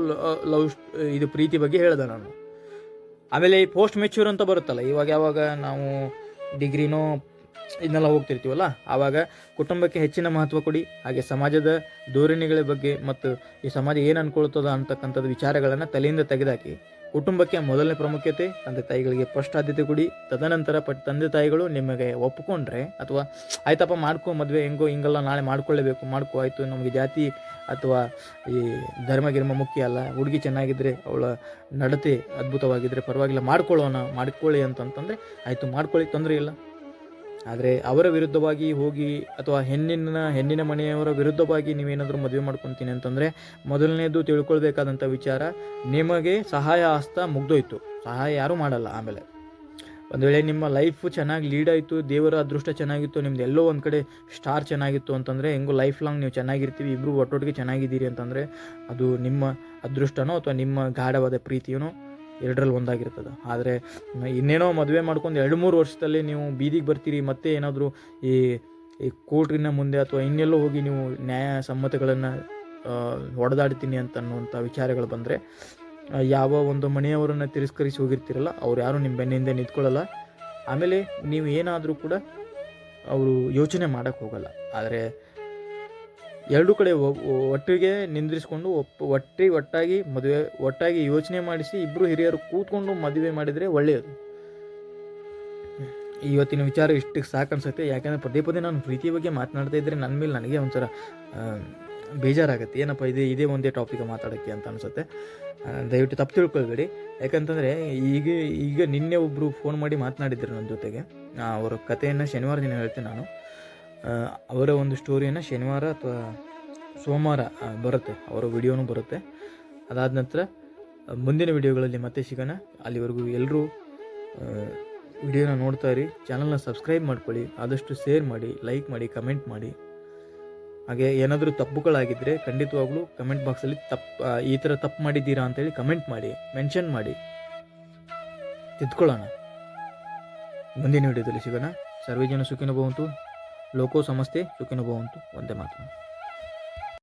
ಲವ್, ಇದು ಪ್ರೀತಿ ಬಗ್ಗೆ ಹೇಳಿದೆ ನಾನು. ಆಮೇಲೆ ಈ ಪೋಸ್ಟ್ ಮೆಚ್ಯೂರ್ ಅಂತ ಬರುತ್ತಲ್ಲ, ಯಾವಾಗ ನಾವು ಡಿಗ್ರಿನೋ ಇದನ್ನೆಲ್ಲ ಹೋಗ್ತಿರ್ತೀವಲ್ಲ, ಆವಾಗ ಕುಟುಂಬಕ್ಕೆ ಹೆಚ್ಚಿನ ಮಹತ್ವ ಕೊಡಿ. ಹಾಗೆ ಸಮಾಜದ ಧೋರಣೆಗಳ ಬಗ್ಗೆ ಮತ್ತು ಈ ಸಮಾಜ ಏನು ಅನ್ಕೊಳ್ತದ ಅಂತಕ್ಕಂಥದ್ದು ವಿಚಾರಗಳನ್ನು ತಲೆಯಿಂದ ತೆಗೆದಾಕಿ ಕುಟುಂಬಕ್ಕೆ ಮೊದಲನೇ ಪ್ರಾಮುಖ್ಯತೆ, ತಂದೆ ತಾಯಿಗಳಿಗೆ ಫಸ್ಟ್ ಆದ್ಯತೆ ಕೊಡಿ. ತದನಂತರ ತಂದೆ ತಾಯಿಗಳು ನಿಮಗೆ ಒಪ್ಪಿಕೊಂಡ್ರೆ, ಅಥವಾ ಆಯ್ತಪ್ಪ ಮಾಡ್ಕೊ ಮದುವೆ, ಹಿಂಗೆಲ್ಲ ನಾಳೆ ಮಾಡ್ಕೊ ಆಯಿತು, ನಮಗೆ ಜಾತಿ ಅಥವಾ ಈ ಧರ್ಮ ಮುಖ್ಯ ಅಲ್ಲ, ಹುಡುಗಿ ಚೆನ್ನಾಗಿದ್ದರೆ ಅವಳ ನಡತೆ ಅದ್ಭುತವಾಗಿದ್ದರೆ ಪರವಾಗಿಲ್ಲ, ಮಾಡ್ಕೊಳ್ಳಿ ಅಂತಂತಂದರೆ ಆಯಿತು, ಮಾಡ್ಕೊಳ್ಳಿ, ತೊಂದರೆ ಇಲ್ಲ. ಆದರೆ ಅವರ ವಿರುದ್ಧವಾಗಿ ಹೋಗಿ ಅಥವಾ ಹೆಣ್ಣಿನ ಮನೆಯವರ ವಿರುದ್ಧವಾಗಿ ನೀವೇನಾದರೂ ಮದುವೆ ಮಾಡ್ಕೊತೀನಿ ಅಂತಂದರೆ, ಮೊದಲನೇದು ತಿಳ್ಕೊಳ್ಬೇಕಾದಂಥ ವಿಚಾರ, ನಿಮಗೆ ಸಹಾಯ ಹಸ್ತ ಮುಗ್ದೋಯ್ತು, ಸಹಾಯ ಯಾರೂ ಮಾಡಲ್ಲ. ಆಮೇಲೆ ಒಂದು ವೇಳೆ ನಿಮ್ಮ ಲೈಫು ಚೆನ್ನಾಗಿ ಲೀಡ್ ಆಯಿತು, ದೇವರ ಅದೃಷ್ಟ ಚೆನ್ನಾಗಿತ್ತು, ನಿಮ್ದು ಎಲ್ಲೋ ಒಂದು ಕಡೆ ಸ್ಟಾರ್ ಚೆನ್ನಾಗಿತ್ತು ಅಂತಂದರೆ, ಹೆಂಗೋ ಲೈಫ್ ಲಾಂಗ್ ನೀವು ಚೆನ್ನಾಗಿರ್ತೀವಿ, ಇಬ್ಬರು ಒಟ್ಟೊಟ್ಟಿಗೆ ಚೆನ್ನಾಗಿದ್ದೀರಿ ಅಂತಂದರೆ, ಅದು ನಿಮ್ಮ ಅದೃಷ್ಟನೋ ಅಥವಾ ನಿಮ್ಮ ಗಾಢವಾದ ಪ್ರೀತಿಯೋ ಎರಡರಲ್ಲಿ ಒಂದಾಗಿರ್ತದೆ. ಆದರೆ ಇನ್ನೇನೋ ಮದುವೆ ಮಾಡ್ಕೊಂಡು 2-3 ವರ್ಷದಲ್ಲಿ ನೀವು ಬೀದಿಗೆ ಬರ್ತೀರಿ, ಮತ್ತೆ ಏನಾದರೂ ಈ ಕೋರ್ಟಿನ ಮುಂದೆ ಅಥವಾ ಇನ್ನೆಲ್ಲೋ ಹೋಗಿ ನೀವು ನ್ಯಾಯ ಸಮ್ಮತಗಳನ್ನು ಹೊಡೆದಾಡ್ತೀನಿ ಅನ್ನುವಂಥ ವಿಚಾರಗಳು ಬಂದರೆ, ಯಾವ ಒಂದು ಮನೆಯವರನ್ನು ತಿರಸ್ಕರಿಸಿ ಹೋಗಿರ್ತೀರಲ್ಲ, ಅವ್ರು ಯಾರೂ ನಿಮ್ಮ ಬೆನ್ನಿಂದ ನಿಂತ್ಕೊಳ್ಳಲ್ಲ. ಆಮೇಲೆ ನೀವು ಏನಾದರೂ ಕೂಡ ಅವರು ಯೋಚನೆ ಮಾಡೋಕ್ಕೆ ಹೋಗಲ್ಲ. ಆದರೆ ಎರಡೂ ಕಡೆ ಒಟ್ಟಿಗೆ ನಿಂದ್ರಿಸ್ಕೊಂಡು ಒಟ್ಟಾಗಿ ಯೋಚನೆ ಮಾಡಿಸಿ ಇಬ್ಬರು ಹಿರಿಯರು ಕೂತ್ಕೊಂಡು ಮದುವೆ ಮಾಡಿದರೆ ಒಳ್ಳೆಯದು. ಇವತ್ತಿನ ವಿಚಾರ ಇಷ್ಟಕ್ಕೆ ಸಾಕು ಅನ್ಸುತ್ತೆ. ಯಾಕೆಂದರೆ ಪದೇ ನಾನು ಪ್ರೀತಿ ಬಗ್ಗೆ ಮಾತನಾಡ್ತಾ ಇದ್ದರೆ ನನ್ನ ಮೇಲೆ ನನಗೆ ಒಂಥರ ಬೇಜಾರಾಗುತ್ತೆ. ಏನಪ್ಪ ಇದೇ ಒಂದೇ ಟಾಪಿಕ್ ಮಾತಾಡೋಕ್ಕೆ ಅಂತ ಅನಿಸುತ್ತೆ. ದಯವಿಟ್ಟು ತಪ್ಪು ತಿಳ್ಕೊಳ್ಬೇಡಿ. ಯಾಕಂತಂದರೆ ಈಗ ನಿನ್ನೆ ಒಬ್ಬರು ಫೋನ್ ಮಾಡಿ ಮಾತನಾಡಿದ್ರು ನನ್ನ ಜೊತೆಗೆ. ಅವರ ಕಥೆಯನ್ನು ಶನಿವಾರ ದಿನ ಹೇಳ್ತೇನೆ ನಾನು. ಅವರ ಒಂದು ಸ್ಟೋರಿಯನ್ನು ಶನಿವಾರ ಅಥವಾ ಸೋಮವಾರ ಬರುತ್ತೆ, ಅವರ ವಿಡಿಯೋನೂ ಬರುತ್ತೆ. ಅದಾದ ನಂತರ ಮುಂದಿನ ವಿಡಿಯೋಗಳಲ್ಲಿ ಮತ್ತೆ ಸಿಗೋಣ. ಅಲ್ಲಿವರೆಗೂ ಎಲ್ಲರೂ ವಿಡಿಯೋನ ನೋಡ್ತಾ ಇರಿ. ಚಾನಲ್ನ ಸಬ್ಸ್ಕ್ರೈಬ್ ಮಾಡ್ಕೊಳ್ಳಿ, ಆದಷ್ಟು ಶೇರ್ ಮಾಡಿ, ಲೈಕ್ ಮಾಡಿ, ಕಮೆಂಟ್ ಮಾಡಿ. ಹಾಗೆ ಏನಾದರೂ ತಪ್ಪುಗಳಾಗಿದ್ದರೆ ಖಂಡಿತವಾಗ್ಲೂ ಕಮೆಂಟ್ ಬಾಕ್ಸಲ್ಲಿ ಈ ಥರ ತಪ್ಪು ಮಾಡಿದ್ದೀರಾ ಅಂತೇಳಿ ಕಮೆಂಟ್ ಮಾಡಿ, ಮೆನ್ಷನ್ ಮಾಡಿ, ತಿದ್ಕೊಳ್ಳೋಣ. ಮುಂದಿನ ವಿಡಿಯೋದಲ್ಲಿ ಸಿಗೋಣ. ಸರ್ವೇ ಜನ ಸುಖಿನೋ ಭವಂತು, ಲೋಕೋ ಸಮಸ್ತೆ ಸುಖಿನೋ ಭವಂತು. ಒಂದೇ ಮಾತು.